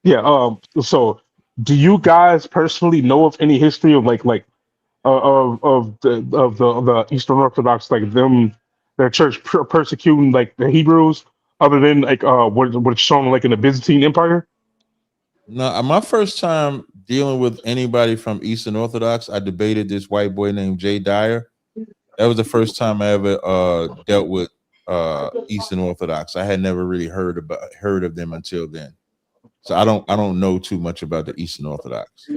Yeah, so do you guys personally know of any history of the Eastern Orthodox, like their church persecuting like the Hebrews, other than like what's shown like in the Byzantine Empire? No, my first time dealing with anybody from Eastern Orthodox, I debated this white boy named Jay Dyer. That was the first time I ever dealt with Eastern Orthodox. I had never really heard of them until then. So I don't know too much about the Eastern Orthodox.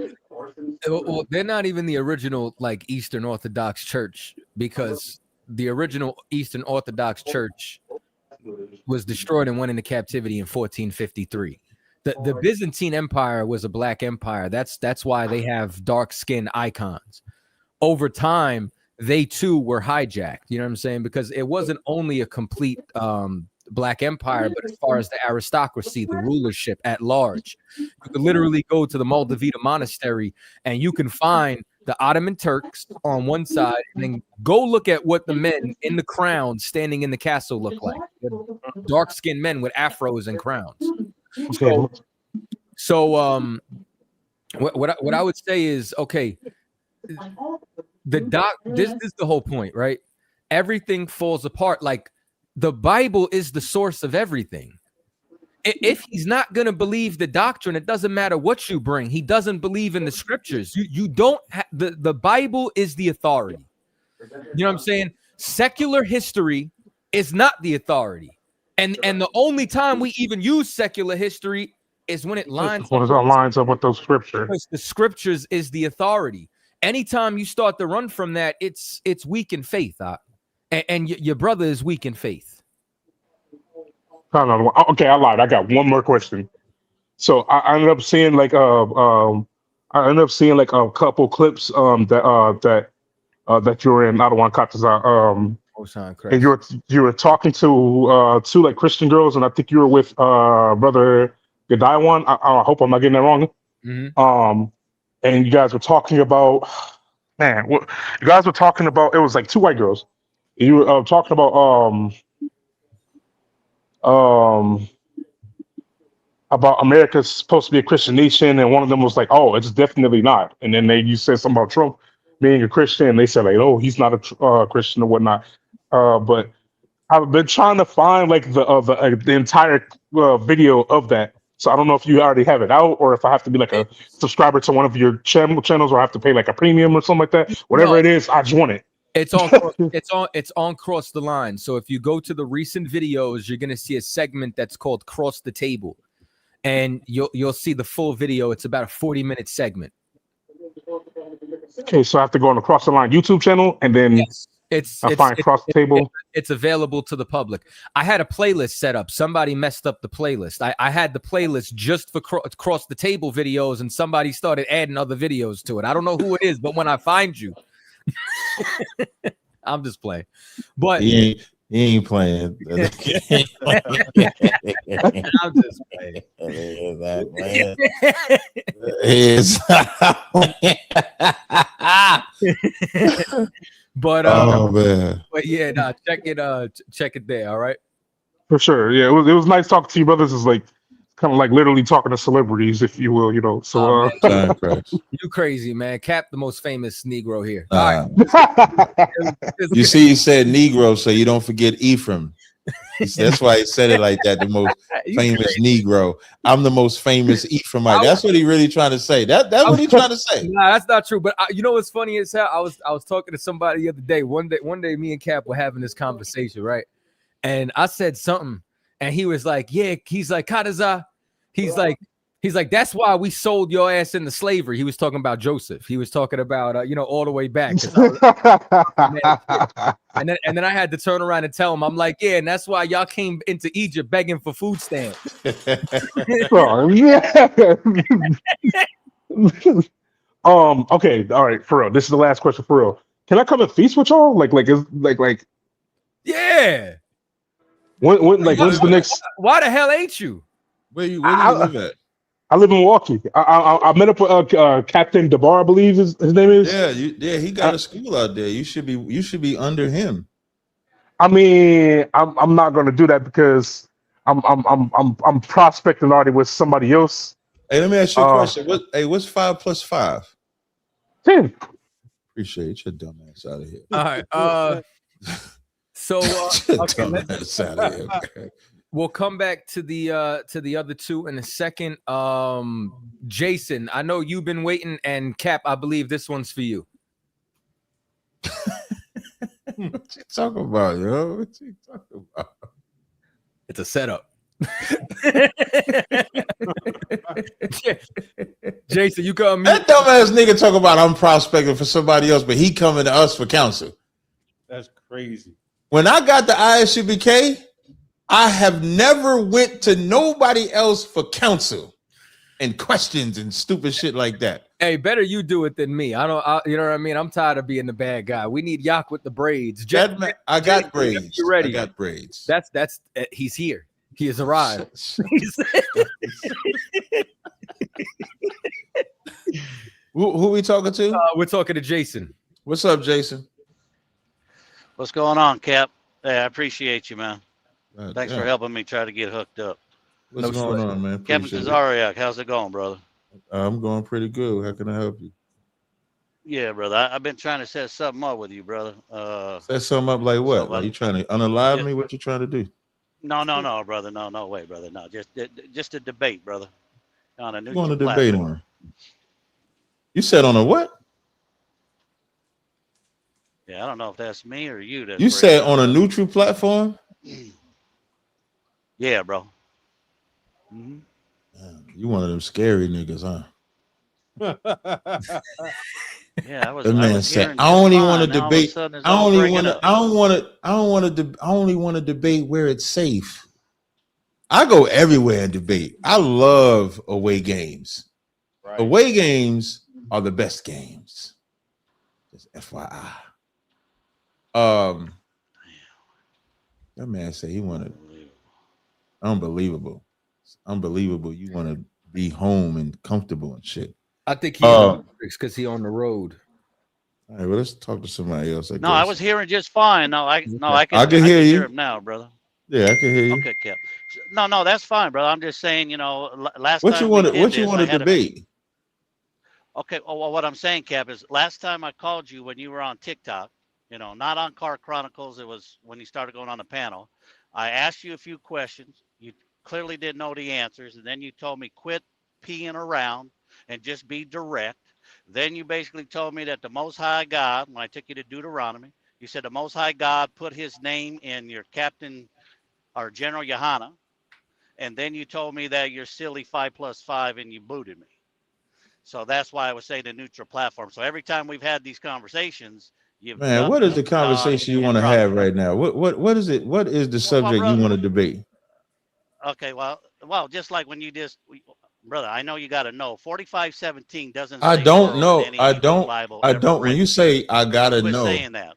Well, they're not even the original like Eastern Orthodox Church, because the original Eastern Orthodox Church was destroyed and went into captivity in 1453. The Byzantine Empire was a black empire. That's why they have dark skin icons. Over time, they too were hijacked. You know what I'm saying? Because it wasn't only a complete black empire, but as far as the aristocracy, the rulership at large, you could literally go to the Moldavita monastery and you can find the Ottoman Turks on one side, and then go look at what the men in the crown standing in the castle look like. Dark-skinned men with afros and crowns. So what I would say is, okay, this is the whole point, right? Everything falls apart. Like, the Bible is the source of everything. If he's not going to believe the doctrine, it doesn't matter what you bring. He doesn't believe in the scriptures. You don't have the Bible is the authority. You know what I'm saying? Secular history is not the authority. And the only time we even use secular history is when it lines up with those scriptures. Because the scriptures is the authority. Anytime you start to run from that, it's weak in faith. And your brother is weak in faith. Okay, I lied. I got one more question. So I ended up seeing like a couple clips that you were in. I don't want to cut this out. And you were talking to two like Christian girls, and I think you were with brother Gadiwan. I hope I'm not getting that wrong. Mm-hmm. And you guys were talking about, you guys were talking about, it was like two white girls. You were talking about America's supposed to be a Christian nation, and one of them was like, "Oh, it's definitely not." And then you said something about Trump being a Christian, and they said like, "Oh, he's not a Christian or whatnot." But I've been trying to find like the entire video of that. So I don't know if you already have it out, or if I have to be like a subscriber to one of your channels, or I have to pay like a premium or something like that. Whatever it is, I just want it. It's on Cross the Line. So if you go to the recent videos, you're gonna see a segment that's called Cross the Table, and you'll see the full video. It's about a 40-minute segment. Okay, so I have to go on the Cross the Line YouTube channel, and then it's find Cross the Table. It's available to the public. I had a playlist set up. Somebody messed up the playlist. I had the playlist just for Cross the Table videos, and somebody started adding other videos to it. I don't know who it is, but when I find you, I'm just playing. But he He ain't playing. I'm just playing. He's not playing. He's But oh man. but yeah, nah, check it there. All right. For sure. Yeah, it was nice talking to you, brothers. It's like kind of like literally talking to celebrities, if you will, you know. So Oh, man, Time crush. you crazy, man. Cap, the most famous Negro here. All Uh, right. you see, he said Negro, so you don't forget Ephraim. That's why he said it like that. The most You famous crazy. Negro. I'm the most famous Ephraimite. That's what he really trying to say. That's what he trying to say. Nah, that's not true. But you know what's funny as hell? I was talking to somebody the other day. One day, me and Cap were having this conversation, right? And I said something, and he was like, "Yeah." He's like, "Kadaza." He's like, "That's why we sold your ass into slavery." He was talking about Joseph. He was talking about all the way back. 'Cause and then I had to turn around and tell him, I'm like, "Yeah, and that's why y'all came into Egypt begging for food stamps." Oh, yeah. Okay, all right, for real. This is the last question for real. Can I come and feast with y'all? Like Yeah. when's the next? Why the hell ain't you? Where do you live at? I live in Milwaukee. I met up with Captain DeBar, I believe his name is. Yeah, he got a school out there. You should be under him. I mean, I'm not gonna do that because I'm prospecting already with somebody else. Hey, let me ask you a question. What's 5 plus 5? 10. Appreciate your dumb ass out of here. All right. So okay, Dumb ass out of here. Man. we'll come back to the other two in a second. Jason, I know you've been waiting, and Cap, I believe this one's for you. What you talking about, yo? What you talking about? It's a setup. Jason, you come. That dumbass nigga talk about I'm prospecting for somebody else, but he coming to us for counsel. That's crazy. When I got the ISUBK, I have never went to nobody else for counsel and questions and stupid shit like that. Hey, better you do it than me. You know what I mean? I'm tired of being the bad guy. We need Yak with the braids. I got braids. You ready? I got braids. That's he's here. He has arrived. Who we talking to? We're talking to Jason. What's up, Jason? What's going on, Cap? Hey, I appreciate you, man. Thanks Yeah. for helping me try to get hooked up. What's No going sweat. on, man? Captain Appreciate it. Kazariak, how's it going, brother? I'm going pretty good. How can I help you? Yeah, brother. I've been trying to set something up with you, brother. Set something up like what? So, Are you trying to unalive yeah. me? What you trying to do? No, brother. No way, brother. No, just a debate, brother. On a You neutral want to debate platform. on? You said on a what? Yeah, I don't know if that's me or you. That's You said breaking on a up. neutral platform? Yeah, bro. Mhm. You one of them scary niggas, huh? Yeah, I was. That I man was said, hearing I only just want to fine. Now all of a debate. sudden it's I all only breaking want to. up. I don't want to. I only want to debate where it's safe. I go everywhere and debate. I love away games. Right. Away games are the best games. Just FYI. That man said he wanted unbelievable. It's unbelievable. You want to be home and comfortable and shit. I think he's because he on the road. All right, well, let's talk to somebody else. No, I was hearing just fine. No, I can. I can hear you. him now, brother. Yeah, I can hear you. Okay, Cap. No, that's fine, brother. I'm just saying, last What time you want to? we did What you this, want I to had a- debate? Okay, well, what I'm saying, Cap, is last time I called you when you were on TikTok, not on Car Chronicles, it was when you started going on the panel. I asked you a few questions. You clearly didn't know the answers, and then you told me quit peeing around and just be direct. Then you basically told me that the Most High God, when I took you to Deuteronomy, you said the Most High God put his name in your Captain or General Yohana, and then you told me that you're silly 5 plus 5 and you booted me. So that's why I was saying the neutral platform. So every time we've had these conversations, you've Man, what is the conversation you want to have right now? What is it? What is the subject you brother. want to debate? Okay, well, just like when you brother, I know you got to know 45:17 doesn't. I say don't world know. in any I Hebrew don't. Bible I ever don't. When written. you say I gotta Quit know, saying that.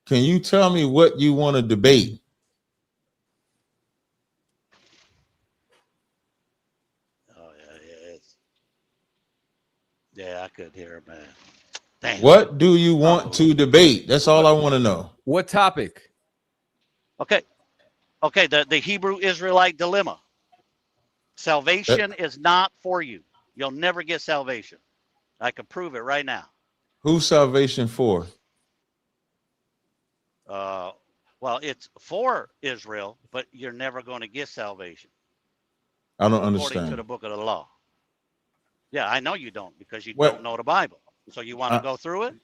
Can you tell me what you want to debate? Oh yeah, I could hear it, man. Damn. What do you want to debate? That's all I want to know. What topic? Okay, the Hebrew Israelite dilemma. Salvation is not for you. You'll never get salvation. I can prove it right now. Who's salvation for? Well, it's for Israel, but you're never going to get salvation. I don't According to understand. the book of the law. Yeah, I know you don't because you What? don't know the Bible. So you want to go through it?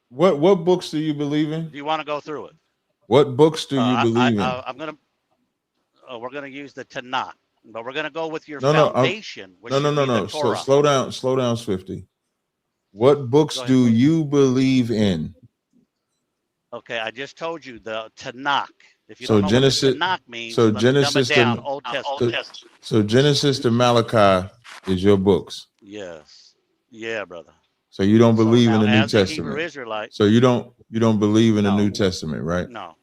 What books do you believe in? Do you want to go through it? What books do you believe in? I'm gonna. We're gonna use the Tanakh, but we're gonna go with your No, foundation. Which No. should be the So Torah. slow down, Swifty. What books Go ahead, do brother. you believe in? Okay, I just told you the Tanakh. If you So don't know Genesis- what the Tanakh means, so let me Genesis dumb it down. to- Old Testament. So Genesis to Malachi is your books. Yes. Yeah, brother. So you don't believe now, in the New as a Hebrew Testament. Israelite, So you don't believe in the No. New Testament, right? no.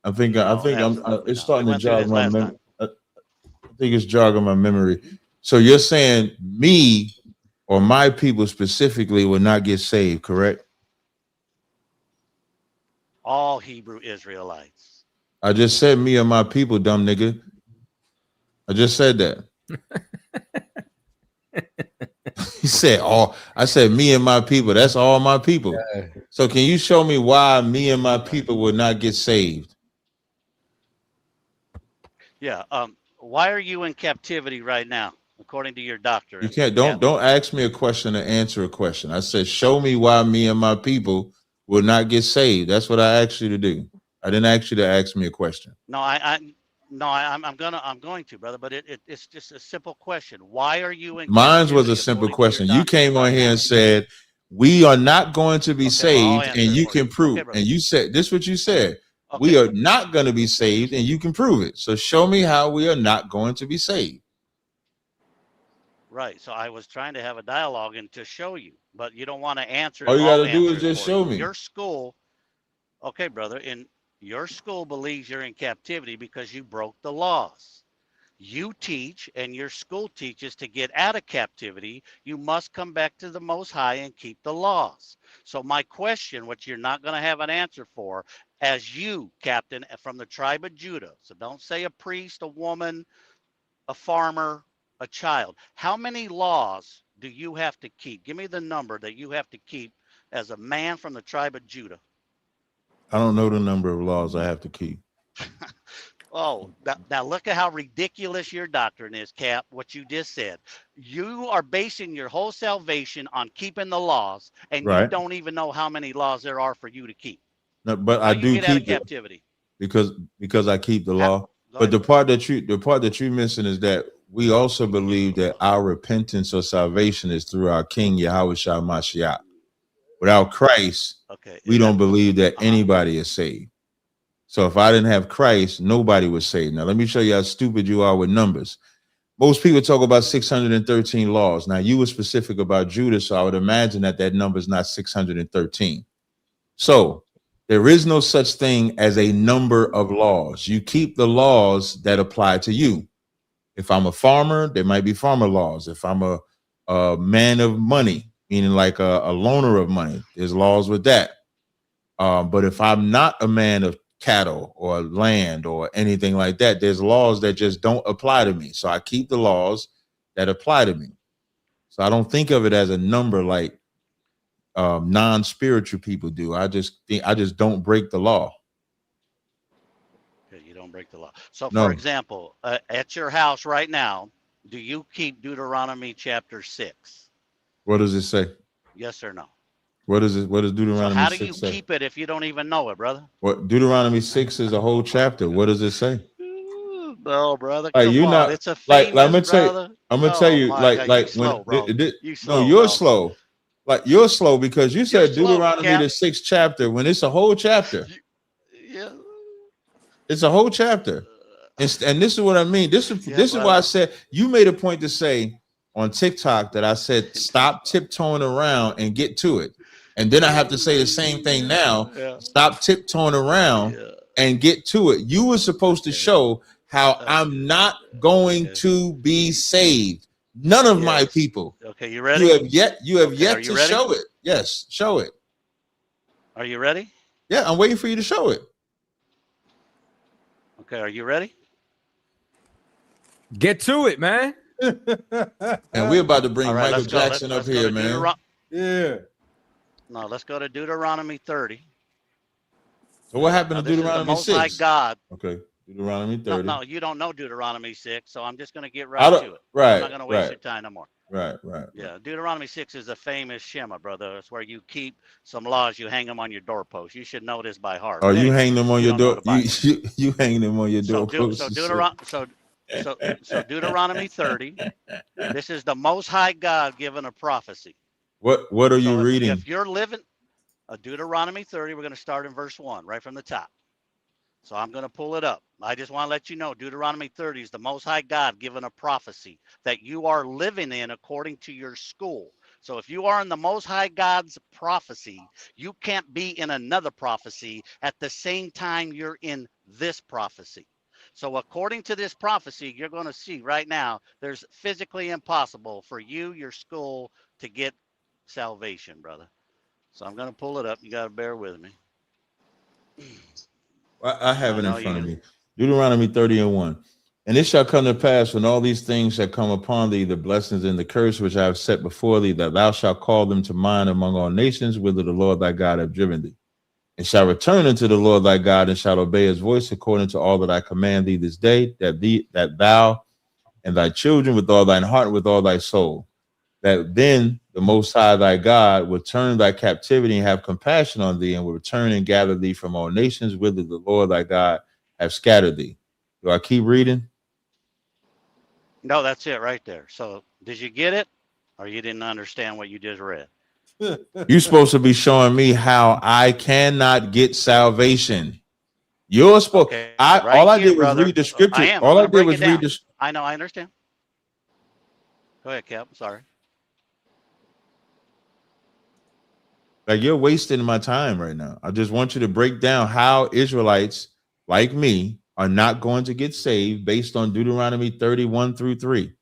I think No, it's absolutely starting not. to We went jog through this my last memory. I think it's jogging my memory. So you're saying me or my people specifically will not get saved, correct? All Hebrew Israelites. I just said me or my people, dumb nigga. I just said that. He said all. I said me and my people. That's all my people. So can you show me why me and my people will not get saved? Yeah. Why are you in captivity right now, according to your doctor? You can't. Don't ask me a question and answer a question. I said show me why me and my people will not get saved. That's what I asked you to do. I didn't ask you to ask me a question. No, I'm going to, brother. But it's just a simple question. Why are you in? Mine was captivity, a simple according to your question. You doctor came on right here now? and said we are not going to be Okay, well, I'll saved, answer and it you for can you. prove. Okay, brother. And you said this. What you said. Okay. We are not going to be saved, and you can prove it. So show me how we are not going to be saved. Right. So I was trying to have a dialogue and to show you, but you don't want to answer. All you I'll got to do is answer it just for show you. me. Your school, okay, brother. In your school believes you're in captivity because you broke the laws. You teach, and your school teaches to get out of captivity, you must come back to the Most High and keep the laws. So my question, which you're not going to have an answer for, as you, Captain, from the tribe of Judah, so don't say a priest, a woman, a farmer, a child. How many laws do you have to keep? Give me the number that you have to keep as a man from the tribe of Judah. I don't know the number of laws I have to keep. Oh, now look at how ridiculous your doctrine is, Cap, what you just said. You are basing your whole salvation on keeping the laws, and you Right. don't even know how many laws there are for you to keep. No, but How I you do get out of keep it captivity. because I keep the How- law. Go But ahead, the brother. part that you're missing is that we also believe that our repentance or salvation is through our King Yahweh Shah Mashiach. Without Christ, Okay. we don't believe that Uh-huh. anybody is saved. So if I didn't have Christ, nobody was saved. Now let me show you how stupid you are with numbers. Most people talk about 613 laws. Now you were specific about Judah, so I would imagine that number is not 613. So there is no such thing as a number of laws. You keep the laws that apply to you. If I'm a farmer, there might be farmer laws. If I'm a man of money, meaning like a loaner of money, there's laws with that. But if I'm not a man of cattle or land or anything like that, there's laws that just don't apply to me. So I keep the laws that apply to me. So I don't think of it as a number like non-spiritual people do. I just don't break the law. Okay, you don't break the law. So, No. for example, at your house right now, do you keep Deuteronomy chapter 6? What does it say? Yes or no? What does So Deuteronomy how do 6 you say? keep it if you don't even know it, brother? What Deuteronomy 6 is a whole chapter. What does it say? No, brother. Like, Come you're on. not- It's a like, famous, I'm gonna tell you- brother. I'm gonna tell Oh you, my like, God, like you slow, when bro. You no, slow, you're bro. slow. Like you're slow because you said slow, Deuteronomy Cap. the 6th chapter when it's a whole chapter. Yeah. It's a whole chapter. And this is what I mean. This is Yeah, this is why I brother. said you made a point to say on TikTok that I said stop tiptoeing around and get to it. And then I have to say the same thing now. Yeah. Stop tiptoeing around and get to it. You were supposed to show how I'm not going to be saved. None of my people. Okay, you ready? You have yet to ready? show it. Yes, show it. Are you ready? Yeah, I'm waiting for you to show it. Okay, are you ready? Get to it, man. And we're about to bring All right, Michael let's go. Jackson Let's up go here, to man. Yeah. No, let's go to Deuteronomy 30. So what happened Now, to this is the Deuteronomy Most High 6? God. Okay, Deuteronomy No, 30. no, you don't know Deuteronomy 6, so I'm just going to get I right don't- to it. right, I'm not going to waste right. your time no more. Right. Yeah, Deuteronomy 6 is a famous Shema, brother. It's where you keep some laws, you hang them on your doorpost. You should know this by heart. Oh, But you anyway, hang them on you your don't know door. the Bible. You hang them on your So, doorpost. so Deuteronomy 30, this is the Most High God giving a prophecy. What are you So reading? If you're living Deuteronomy 30, we're going to start in verse 1, right from the top. So I'm going to pull it up. I just want to let you know Deuteronomy 30 is the Most High God giving a prophecy that you are living in according to your school. So if you are in the Most High God's prophecy, you can't be in another prophecy at the same time you're in this prophecy. So according to this prophecy, you're going to see right now, there's physically impossible for you, your school, to get salvation, brother. So I'm going to pull it up. You got to bear with me. I have it I in know front you- of me. Deuteronomy 30:1. And it shall come to pass when all these things shall come upon thee, the blessings and the curse which I have set before thee, that thou shalt call them to mind among all nations, whither the Lord thy God hath driven thee. And shall return unto the Lord thy God, and shall obey his voice according to all that I command thee this day, that thou and thy children with all thine heart and with all thy soul, that then the Most High thy God will turn thy captivity and have compassion on thee, and will return and gather thee from all nations, whither the Lord thy God have scattered thee. Do I keep reading? No, that's it right there. So did you get it? Or you didn't understand what you just read? You're supposed to be showing me how I cannot get salvation. You're supposed. Okay, all I here, did was brother. read the scripture. I am. All I'm I gonna did break was it read down. this. I know. I understand. Go ahead, Cap. Sorry. Like, you're wasting my time right now. I just want you to break down how Israelites like me are not going to get saved based on Deuteronomy 31-3.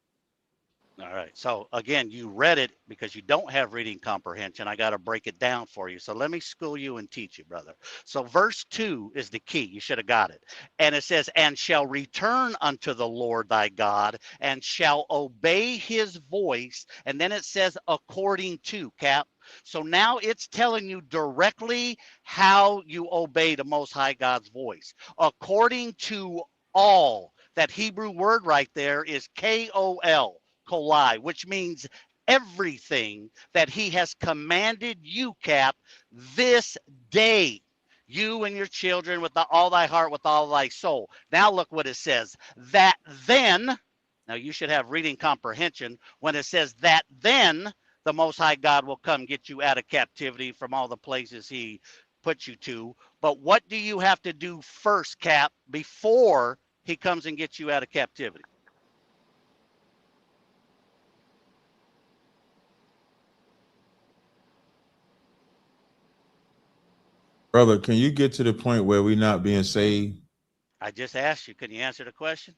All right. So again, you read it because you don't have reading comprehension. I got to break it down for you. So let me school you and teach you, brother. So verse 2 is the key. You should have got it. And it says, and shall return unto the Lord thy God, and shall obey his voice. And then it says, according to, Cap. So now it's telling you directly how you obey the Most High God's voice. According to all. That Hebrew word right there is K-O-L. Kolai, which means everything that he has commanded you, Cap, this day, you and your children with all thy heart, with all thy soul. Now look what it says, that then, now you should have reading comprehension, when it says that then the Most High God will come get you out of captivity from all the places he put you to. But what do you have to do first, Cap, before he comes and gets you out of captivity? Brother, can you get to the point where we're not being saved? I just asked you, can you answer the question?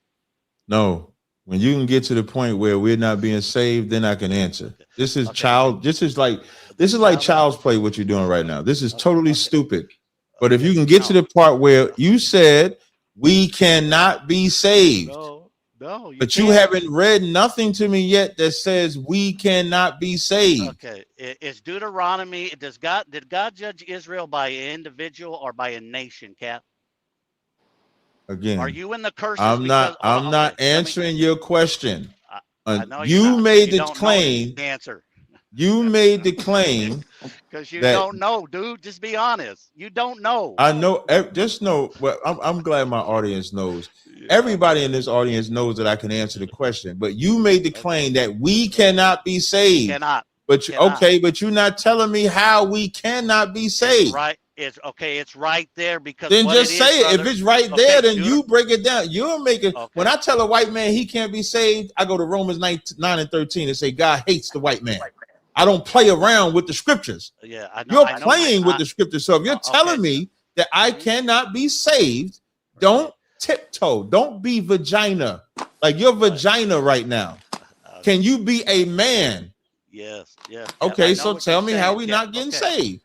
No. When you can get to the point where we're not being saved, then I can answer. This is like child's play what you're doing right now. This is totally stupid. But if you can get to the part where you said we cannot be saved. No, but you haven't read nothing to me yet that says we cannot be saved. Okay, it's Deuteronomy. Did God judge Israel by an individual or by a nation, Cap? Again, are you in the curses? I'm not answering your question. I know you made the don't claim. know the answer. You made the claim because you don't know, dude. Just be honest. You don't know. I know. Just know. Well, I'm glad my audience knows. Everybody in this audience knows that I can answer the question. But you made the claim that we cannot be saved. Cannot. But okay, but you're not telling me how we cannot be saved. It's right. It's okay. It's right there because. Then just say it. If it's right there, then you break it down. You're making. Okay. When I tell a white man he can't be saved, I go to Romans 9:13 and say God hates the white man. I don't play around with the scriptures. Yeah, I know. You're playing with the scriptures. So if you're telling me that I cannot be saved, don't tiptoe. Don't be vagina. Like your vagina right now. Can you be a man? Yes, yes. Okay, so tell me how we not getting saved.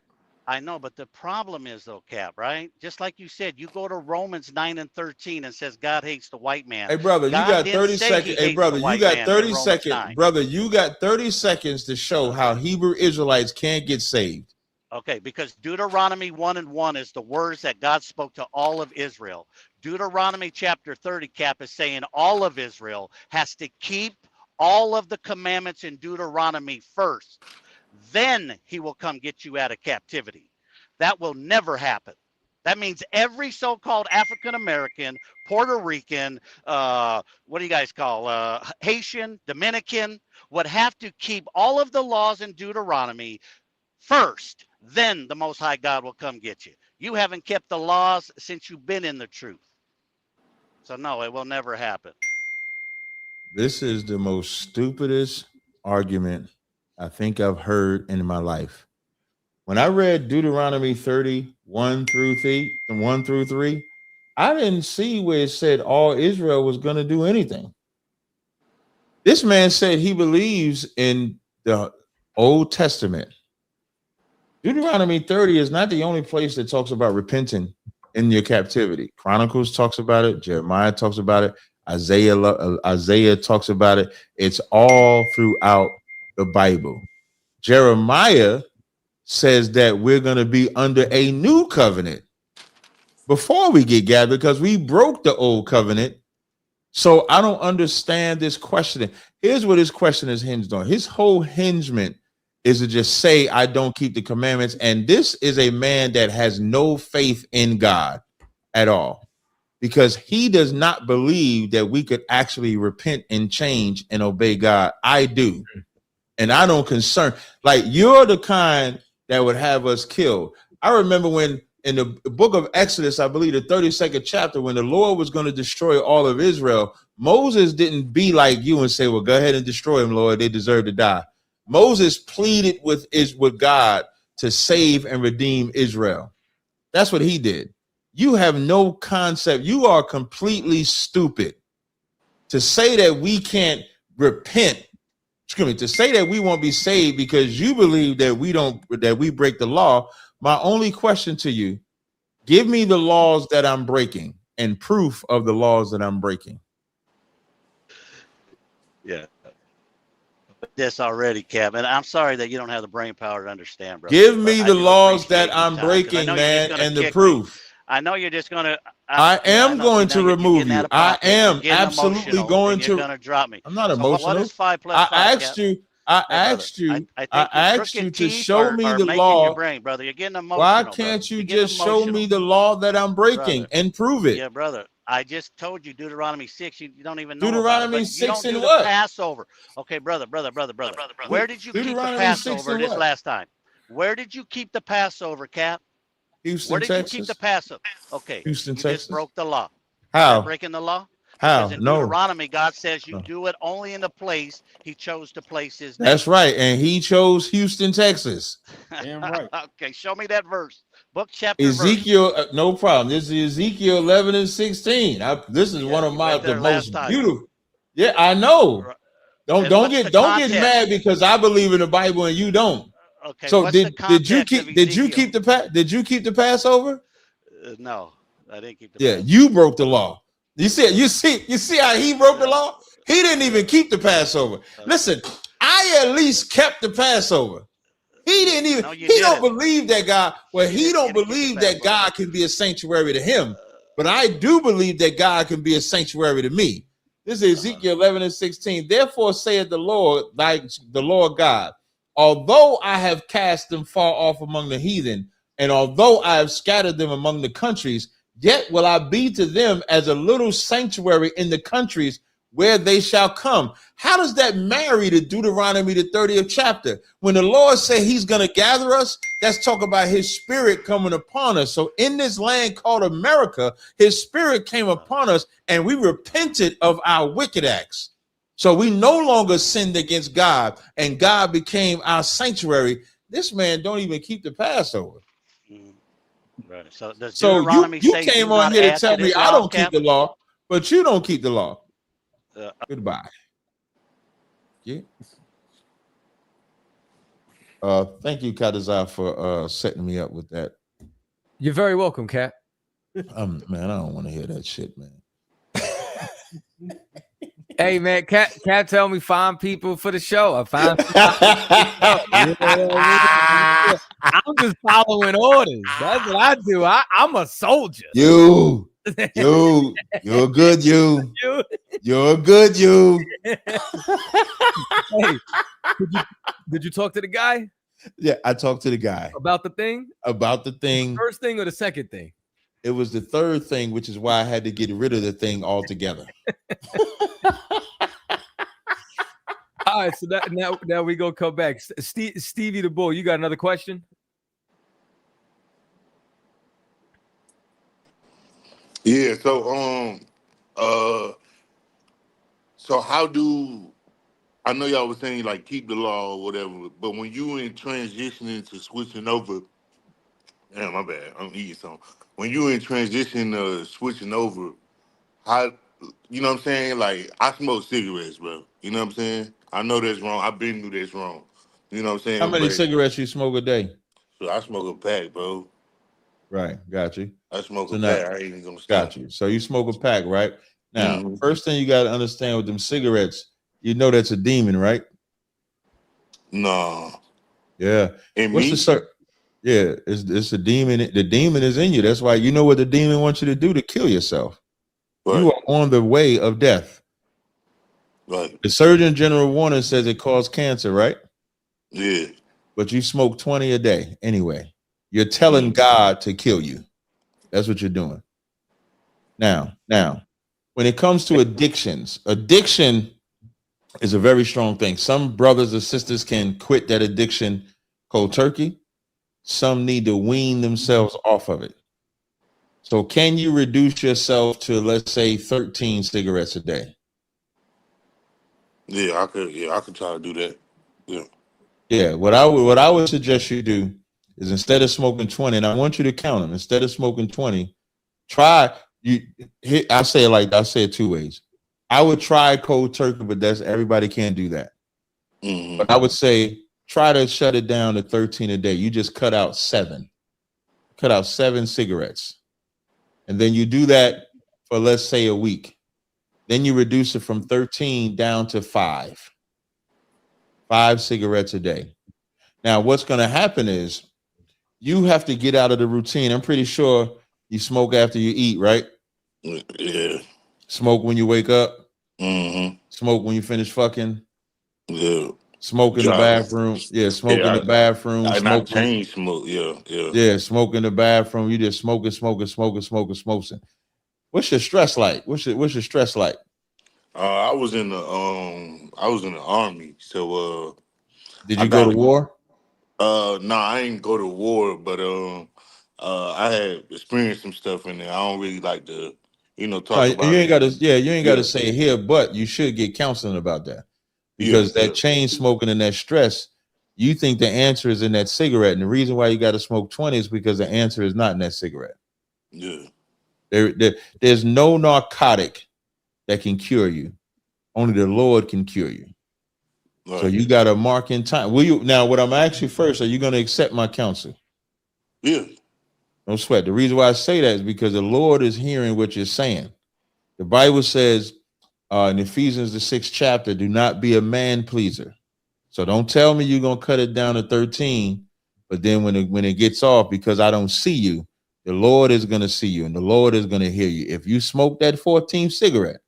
I know, but the problem is though, Cap, right? Just like you said, you go to Romans 9 and 13 and says God hates the white man. Hey, brother, you got 30 seconds. Hey, brother, you got 30 seconds. Brother, you got 30 seconds to show how Hebrew Israelites can't get saved. Okay, because Deuteronomy 1:1 is the words that God spoke to all of Israel. Deuteronomy chapter 30, Cap, is saying all of Israel has to keep all of the commandments in Deuteronomy first. Then he will come get you out of captivity. That will never happen. That means every so-called African American, Puerto Rican, what do you guys call Haitian, Dominican, would have to keep all of the laws in Deuteronomy first. Then the Most High God will come get you. You haven't kept the laws since you've been in the truth. So no, it will never happen. This is the most stupidest argument I think I've heard in my life. When I read Deuteronomy 31 through 3, I didn't see where it said all Israel was going to do anything. This man said he believes in the Old Testament. Deuteronomy 30 is not the only place that talks about repenting in your captivity. Chronicles talks about it. Jeremiah talks about it. Isaiah talks about it. It's all throughout the Bible. Jeremiah says that we're going to be under a new covenant before we get gathered because we broke the old covenant. So I don't understand this questioning. Here's what his question is hinged on. His whole hingement is to just say, I don't keep the commandments. And this is a man that has no faith in God at all, because he does not believe that we could actually repent and change and obey God. I do. And I don't concern. Like, you're the kind that would have us killed. I remember when in the book of Exodus, I believe the 32nd chapter, when the Lord was going to destroy all of Israel, Moses didn't be like you and say, well, go ahead and destroy them, Lord. They deserve to die. Moses pleaded with God to save and redeem Israel. That's what he did. You have no concept. You are completely stupid to say that we can't repent. Excuse me, to say that we won't be saved because you believe that we break the law. My only question to you, give me the laws that I'm breaking and proof of the laws that I'm breaking. Yeah. This already, Cap, and I'm sorry that you don't have the brain power to understand, bro. Give me the laws that I'm breaking, man, and the proof. I know you're just gonna. I am going to remove you. I am absolutely going to. You're gonna drop me. I'm not emotional. What is 5 plus 5? I asked you to show me the law. Your brain, brother. You're getting emotional. Why can't you just show me the law that I'm breaking and prove it? Yeah, brother. I just told you Deuteronomy 6. You don't even know Deuteronomy 6 and what? Passover. Okay, brother. Where did you keep the Passover this last time? Where did you keep the Passover, Cap? Houston, Where did Texas. you keep the Passover? Okay. Houston, you Texas. Just broke the law. How? Breaking the law? How? Because in No. Deuteronomy, God says you do it only in the place he chose to place his name. That's right. And he chose Houston, Texas. Damn right. Okay, show me that verse. Book, chapter, Ezekiel, no problem. This is Ezekiel 11 and 16. This is one of the most beautiful. Yeah, I know. Don't get mad because I believe in the Bible and you don't. Okay. So did you keep the Passover? No, I didn't keep the Passover. You broke the law. You see how he broke the law? He didn't even keep the Passover. Listen, I at least kept the Passover. He didn't even. No, he don't believe that God. Well, he don't believe that God can be a sanctuary to him. But I do believe that God can be a sanctuary to me. This is Ezekiel 11 and 16. Therefore saith the Lord, like the Lord God, although I have cast them far off among the heathen, and although I have scattered them among the countries, yet will I be to them as a little sanctuary in the countries where they shall come. How does that marry to Deuteronomy, the 30th chapter? When the Lord said he's going to gather us, that's talk about his spirit coming upon us. So in this land called America, his spirit came upon us and we repented of our wicked acts. So we no longer sinned against God, and God became our sanctuary. This man don't even keep the Passover. Right. So does So Deuteronomy you say came do on not here to add tell to me this I law, don't keep Cap? the law, but you don't keep the law. Uh, Goodbye. Yeah. Thank you, Kadazar, for setting me up with that. You're very welcome, Cap. Man, I don't want to hear that shit, man. Hey man, Cap tell me find people for the show. I find I'm just following orders. That's what I do. I'm a soldier. You're a good you. You're a good you. Hey, did you talk to the guy? Yeah, I talked to the guy about the thing. First thing or the second thing? It was the third thing, which is why I had to get rid of the thing altogether. All right, so now we go come back. Stevie the Bull, you got another question? Yeah. So how do I know y'all was saying like keep the law or whatever, but when you in transitioning to switching over, damn my bad, I'm eating something. When you in transition switching over, how you know what I'm saying? Like I smoke cigarettes, bro. You know what I'm saying? I know that's wrong. I've been through this wrong. You know what I'm saying? How many But cigarettes you smoke a day? so I smoke a pack, bro. Right, got you. I smoke So a now- pack. I ain't even gonna stop. Got you. So you smoke a pack, right? Now, Mhm. first thing you got to understand with them cigarettes, you know that's a demon, right? No. Yeah. And What's me? the Yeah, it's a demon. The demon is in you. That's why you know what the demon wants you to do to kill yourself. Right. You are on the way of death. Right. The Surgeon General warning says it causes cancer, right? Yeah. But you smoke 20 a day anyway. You're telling God to kill you. That's what you're doing. Now, when it comes to addictions, addiction is a very strong thing. Some brothers or sisters can quit that addiction cold turkey. Some need to wean themselves off of it. So can you reduce yourself to, let's say, 13 cigarettes a day? Yeah, I could try to do that. Yeah. Yeah, what I would suggest you do is instead of smoking 20, and I want you to count them, instead of smoking 20, I say it two ways. I would try cold turkey, but everybody can't do that. Mm-hmm. But I would say try to shut it down to 13 a day. You just cut out 7 cigarettes. And then you do that for, let's say, a week. Then you reduce it from 13 down to 5 cigarettes a day. Now, what's going to happen is you have to get out of the routine. I'm pretty sure you smoke after you eat, right? Yeah. Smoke when you wake up. Mm-hmm. Smoke when you finish fucking. Yeah. Smoke in the bathroom. Yeah, smoke in the bathroom. I chain smoke. Yeah. Yeah, smoke in the bathroom. You just smoking. What's your stress like? What's your stress like? I was in the army. So did you go to war? No, I didn't go to war, but I had experienced some stuff in there. I don't really like to, talk about you ain't it. You ain't got to say here, but you should get counseling about that. Because that chain smoking and that stress, you think the answer is in that cigarette. And the reason why you got to smoke 20 is because the answer is not in that cigarette. Yeah. There's no narcotic that can cure you. Only the Lord can cure you. Right. So you got to mark in time. Now, what I'm asking you first, are you going to accept my counsel? Yeah. No sweat. The reason why I say that is because the Lord is hearing what you're saying. The Bible says, in Ephesians, the 6th chapter, do not be a man pleaser. So don't tell me you're going to cut it down to 13, but then when it gets off, because I don't see you, the Lord is going to see you and the Lord is going to hear you. If you smoke that 14th cigarette,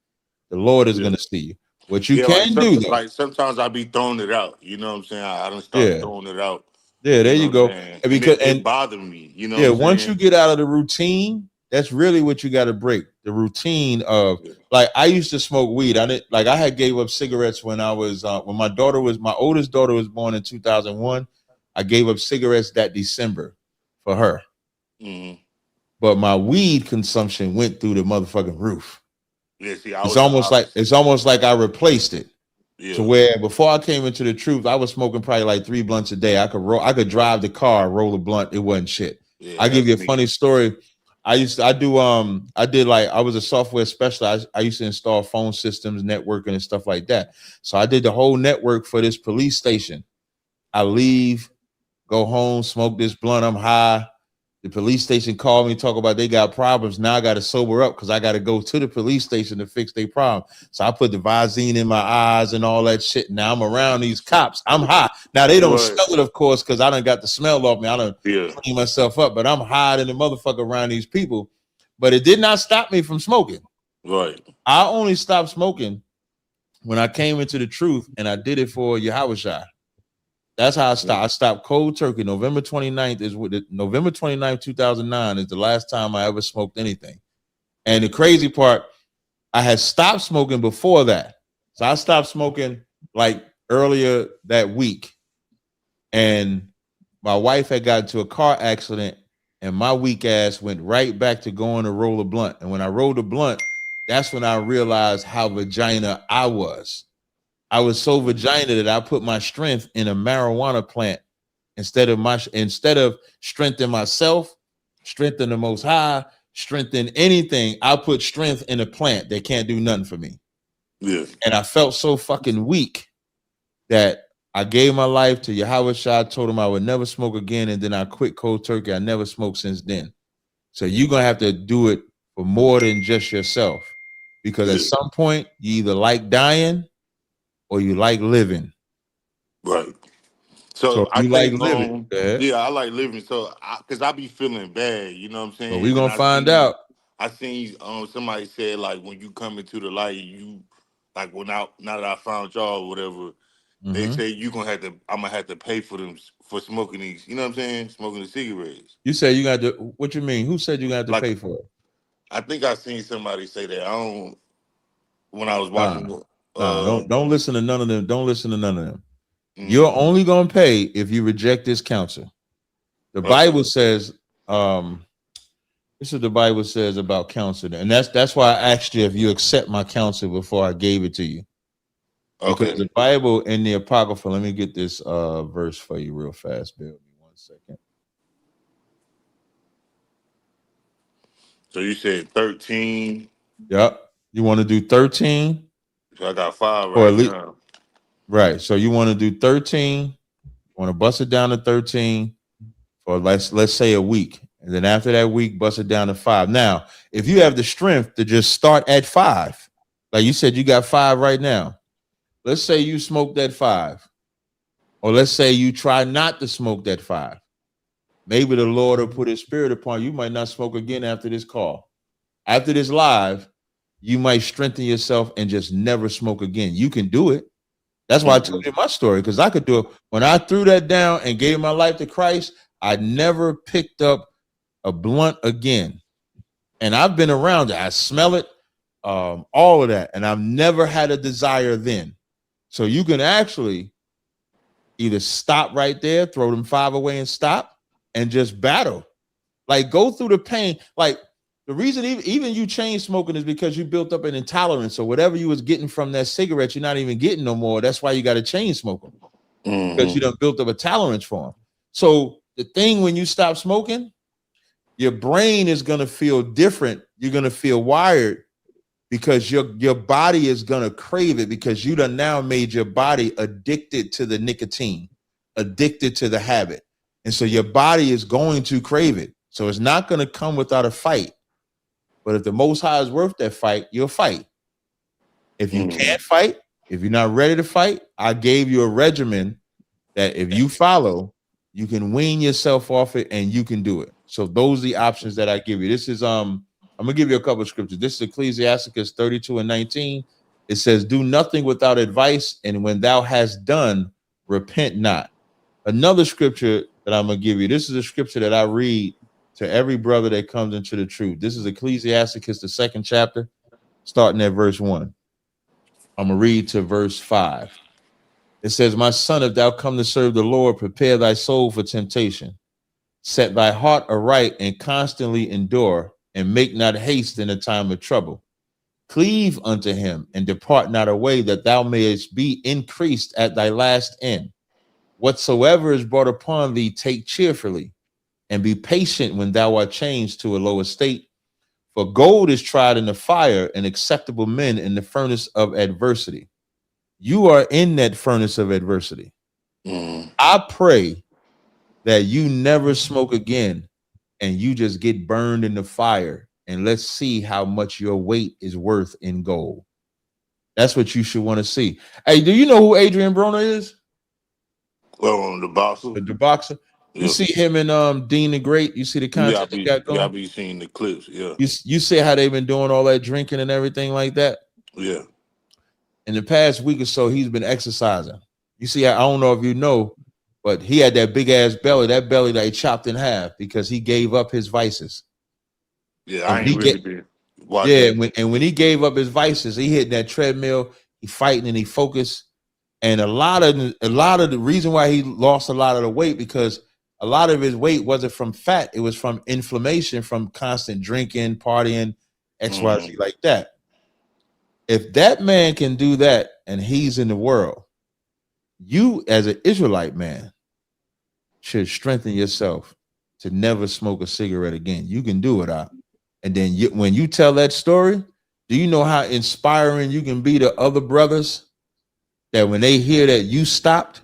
the Lord is going to see you. What you can do, though. Like sometimes I be throwing it out. You know what I'm saying? I don't start throwing it out. Yeah, there you go. Because it bothered me. You know what I'm once saying? You get out of the routine, that's really what you got to break. The routine of like I used to smoke weed. I had gave up cigarettes when I was when my oldest daughter was born in 2001. I gave up cigarettes that December for her. Mm-hmm. But my weed consumption went through the motherfucking roof. Yeah, see, it's almost like I replaced it. To where before I came into the truth, I was smoking probably like 3 blunts a day. I could drive the car, roll a blunt. It wasn't shit. I give you a funny story. I was a software specialist. I used to install phone systems, networking, and stuff like that. So I did the whole network for this police station. I leave, go home, smoke this blunt. I'm high. The police station called me, talk about they got problems. Now I got to sober up because I got to go to the police station to fix their problem. So I put the Visine in my eyes and all that shit. Now I'm around these cops. I'm high. Now they don't smell it, of course, because I done got the smell off me. I done clean myself up, but I'm high than the motherfucker around these people. But it did not stop me from smoking. Right. I only stopped smoking when I came into the truth, and I did it for Yahushua. That's how I stopped. I stopped cold turkey. November 29th, 2009 is the last time I ever smoked anything. And the crazy part, I had stopped smoking before that. So I stopped smoking like earlier that week. And my wife had gotten into a car accident, and my weak ass went right back to going to roll a blunt. And when I rolled a blunt, that's when I realized how vagina I was. I was so vagina that I put my strength in a marijuana plant instead of strengthening myself, strengthen the Most High, strengthen anything. I put strength in a plant that can't do nothing for me. Yeah. And I felt so fucking weak that I gave my life to Yahushua. I told him I would never smoke again, and then I quit cold turkey. I never smoked since then. So you're gonna have to do it for more than just yourself, because at some point you either like dying or you like living. Right. So I you like living. I like living. So because I be feeling bad, you know what I'm saying? But we're gonna find out. I seen somebody said, like, when you come into the light, you like, well, now that I found y'all or whatever, they say I'm gonna have to pay for them for smoking these, you know what I'm saying? Smoking the cigarettes. You say you got to, what you mean? Who said you got to pay for it? I think I seen somebody say that. When I was watching. Don't listen to none of them. Don't listen to none of them. You're only gonna pay if you reject this counsel. The Bible says, this is what the Bible says about counsel, and that's why I asked you if you accept my counsel before I gave it to you. Okay. Because the Bible in the Apocrypha, let me get this verse for you real fast. Bear with me 1 second. So you said 13. Yep. You want to do 13? So I got 5 right now. Right. So you want to do 13. You want to bust it down to 13 for let's say a week. And then after that week, bust it down to 5. Now, if you have the strength to just start at 5, like you said, you got 5 right now. Let's say you smoke that 5. Or let's say you try not to smoke that 5. Maybe the Lord will put his spirit upon you. You might not smoke again after this call. After this live, you might strengthen yourself and just never smoke again. You can do it. That's why I told you my story, because I could do it. When I threw that down and gave my life to Christ, I never picked up a blunt again. And I've been around it. I smell it, all of that. And I've never had a desire then. So you can actually either stop right there, throw them 5 away and stop, and just battle. Like, go through the pain. Like, the reason even you chain smoking is because you built up an intolerance. So whatever you was getting from that cigarette, you're not even getting no more. That's why you got to chain smoke them, because you done built up a tolerance for them. So the thing, when you stop smoking, your brain is going to feel different. You're going to feel wired, because your body is going to crave it, because you done now made your body addicted to the nicotine, addicted to the habit. And so your body is going to crave it. So it's not going to come without a fight. But if the Most High is worth that fight, you'll fight. If you can't fight, if you're not ready to fight, I gave you a regimen that if you follow, you can wean yourself off it and you can do it. So those are the options that I give you. This is I'm gonna give you a couple of scriptures. This is Ecclesiasticus 32:19. It says, "Do nothing without advice, and when thou hast done, repent not." Another scripture that I'm gonna give you. This is a scripture that I read to every brother that comes into the truth. This is Ecclesiasticus, the 2nd chapter, starting at verse 1. I'm gonna read to verse 5. It says, "My son, if thou come to serve the Lord, prepare thy soul for temptation. Set thy heart aright and constantly endure, and make not haste in a time of trouble. Cleave unto him and depart not away, that thou mayest be increased at thy last end. Whatsoever is brought upon thee, take cheerfully, and be patient when thou art changed to a low estate. For gold is tried in the fire, and acceptable men in the furnace of adversity. You are in that furnace of adversity. I pray that you never smoke again and you just get burned in the fire, and let's see how much your weight is worth in gold. That's what you should want to see. Hey, do you know who Adrian Broner is? Well, the boxer. The boxer. You see him and Dean the Great. You see the content they got going. Yeah, I be seeing the clips. Yeah. You see how they've been doing all that drinking and everything like that. Yeah. In the past week or so, he's been exercising. You see, I don't know if you know, but he had that big ass belly. That belly that he chopped in half because he gave up his vices. Yeah, I ain't really been watching. Yeah, when he gave up his vices, he hit that treadmill. He fighting and he focused. And a lot of the reason why he lost a lot of the weight, because a lot of his weight wasn't from fat. It was from inflammation, from constant drinking, partying, XYZ like that. If that man can do that and he's in the world, you as an Israelite man should strengthen yourself to never smoke a cigarette again. You can do it out. And then when you tell that story, do you know how inspiring you can be to other brothers? That when they hear that you stopped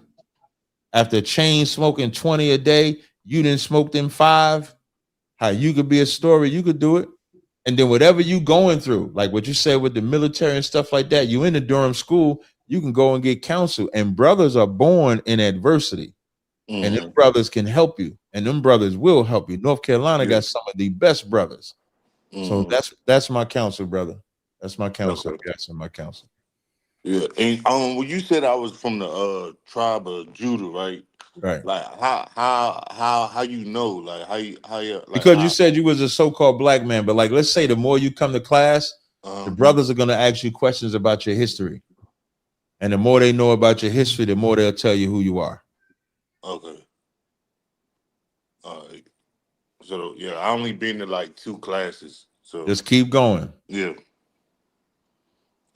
after chain smoking 20 a day, you didn't smoke them 5, how you could be a story, you could do it. And then whatever you going through, like what you said with the military and stuff like that, you in the Durham school, you can go and get counsel. And brothers are born in adversity. And them brothers can help you. And them brothers will help you. North Carolina got some of the best brothers. So that's my counsel, brother. That's my counsel. Okay. That's my counsel. Yeah, and when you said I was from the tribe of Judah, right? Right. Like how you know? Like how you like, because you said you was a so-called black man, but like let's say the more you come to class, the brothers are gonna ask you questions about your history. And the more they know about your history, the more they'll tell you who you are. Okay. All right. So yeah, I only been to like 2 classes. So just keep going. Yeah.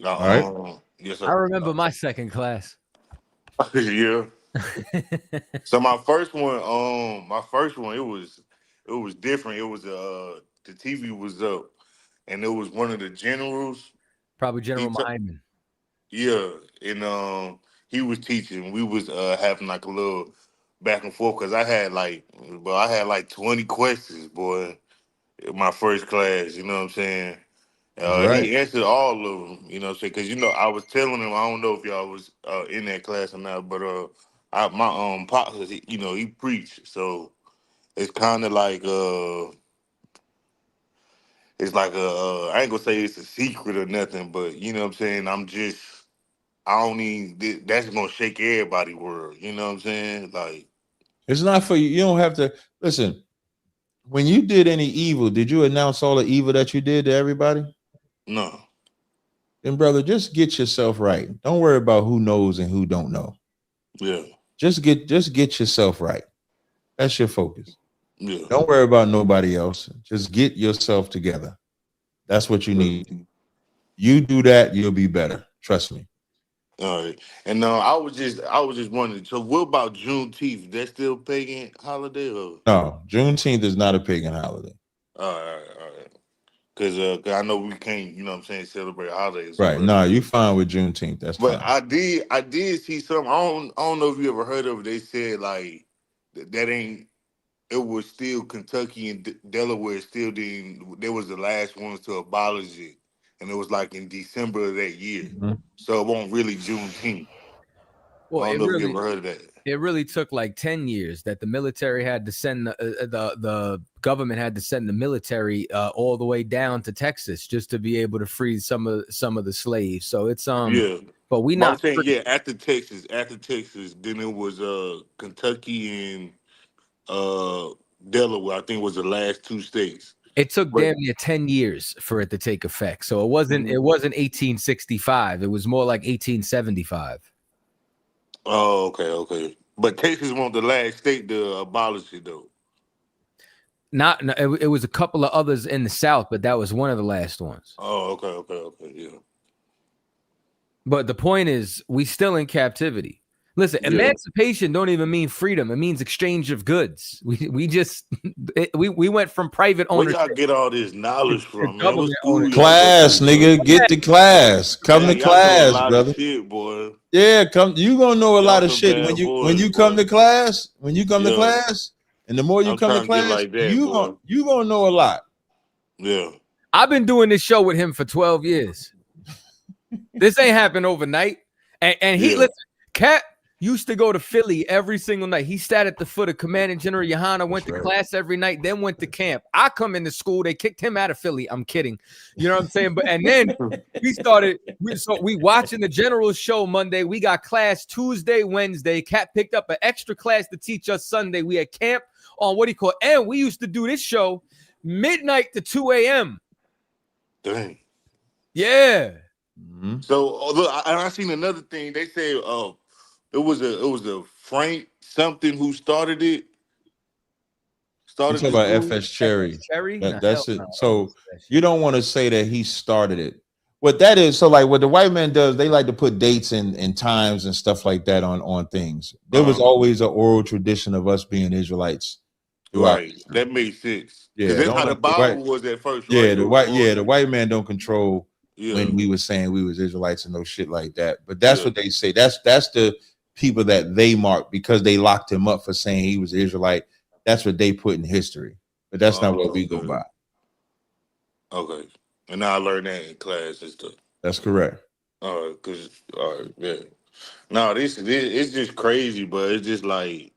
All right. Yes, sir. I remember my second class. Yeah. So my first one, it was different. It was the TV was up, and it was one of the generals. Probably General Hyman. Yeah, and he was teaching. We was having like a little back and forth because I had like 20 questions, boy, in my first class. You know what I'm saying? Right. He answered all of them, you know what I'm saying? Because, I was telling him, I don't know if y'all was in that class or not, but my pops, he preached. So it's kind of like, it's like I ain't going to say it's a secret or nothing, but, you know what I'm saying? That's going to shake everybody's world, you know what I'm saying? Like, it's not for you. You don't have to, listen, when you did any evil, did you announce all the evil that you did to everybody? No. Then, brother, just get yourself right. Don't worry about who knows and who don't know. Yeah. Just get yourself right. That's your focus. Yeah. Don't worry about nobody else. Just get yourself together. That's what you need. You do that, you'll be better. Trust me. All right. And I was just wondering, so what about Juneteenth? That's still pagan holiday? Or? No, Juneteenth is not a pagan holiday. All right. Because I know we can't, you know what I'm saying, celebrate holidays. Right. No, you fine with Juneteenth. That's but fine. I did see something. I don't know if you ever heard of it. They said like it was still Kentucky and Delaware still they was the last ones to abolish it. And it was like in December of that year. Mm-hmm. So it won't really Juneteenth. Well, I don't know if you ever heard of that. It really took like 10 years that the military had to send the government had to send the military all the way down to Texas just to be able to free some of the slaves. So it's yeah. But we not saying after Texas, then it was Kentucky and Delaware. I think was the last 2 states. It took damn near 10 years for it to take effect. So it wasn't 1865. It was more like 1875. Oh, okay. But Texas wasn't the last state to abolish it, though. Not no, it was a couple of others in the South, but that was one of the last ones. Oh, okay, yeah. But the point is, we still in captivity. Listen, emancipation don't even mean freedom. It means exchange of goods. We just we went from private Where ownership. y'all get all this knowledge from, man? What government school y'all Class, go to, nigga, bro? get to class. Come Man, to y'all know a class, lot brother. of shit, boy. Yeah, come. You gonna know a Y'all lot of some shit bad when you boys, come boy. to class. When you come to Yeah. class, and the more you I'm come to trying to get class, like that, boy. you gonna know a lot. Yeah. I've been doing this show with him for 12 years. This ain't happened overnight. And he listen, Cat used to go to Philly every single night. He sat at the foot of Commanding General Yohana, went to class every night, then went to camp. I come into school, they kicked him out of Philly. I'm kidding. You know what I'm saying? But and then we watching the general's show Monday. We got class Tuesday, Wednesday. Cat picked up an extra class to teach us Sunday. We had camp on what he called, and we used to do this show midnight to 2 a.m. Dang. Yeah. So look, I seen another thing. They say it was a Frank something who started it. You talk about FS Cherry. That's it. So you don't want to say that he started it. What that is, so like what the white man does, they like to put dates and times and stuff like that on things. There was always an oral tradition of us being Israelites. Right. That makes sense. Yeah, That's how the Bible was at first. Right? The white man don't control when we were saying we was Israelites and no shit like that. But that's what they say. That's the people that they mark because they locked him up for saying he was Israelite. That's what they put in history. But that's not what we go by. Okay. And I learned that in class and stuff. That's correct. All right, yeah. No, this it's just crazy, but it's just like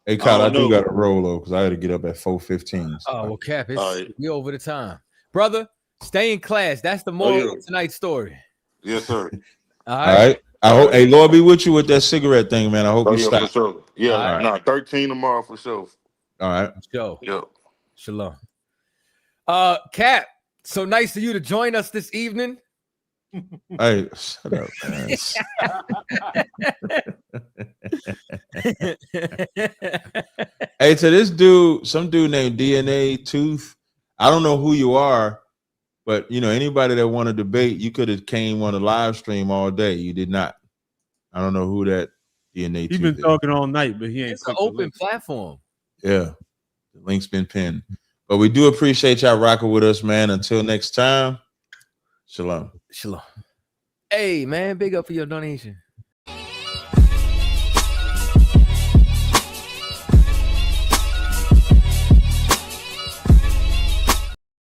hey, Kyle, I do got to roll though because I had to get up at 4:15. So. Oh well, Cap, we over the time, brother. Stay in class. That's the moral of tonight's story. Yes, sir. All right. I hope. Hey, Lord be with you with that cigarette thing, man. I hope you stop. For sure. Yeah. No, 13 tomorrow for sure. All right. Go. Yep. Shalom. Cap. So nice of you to join us this evening. Hey, shut up, man. Hey, to this dude, some dude named DNA Tooth. I don't know who you are, but you know, anybody that want to debate, you could have came on a live stream all day. You did not. I don't know who that DNA He's Tooth been talking all night, but he ain't. It's an open platform. Yeah. The link's been pinned. But we do appreciate y'all rocking with us, man. Until next time, shalom. Shalom. Hey, man, big up for your donation.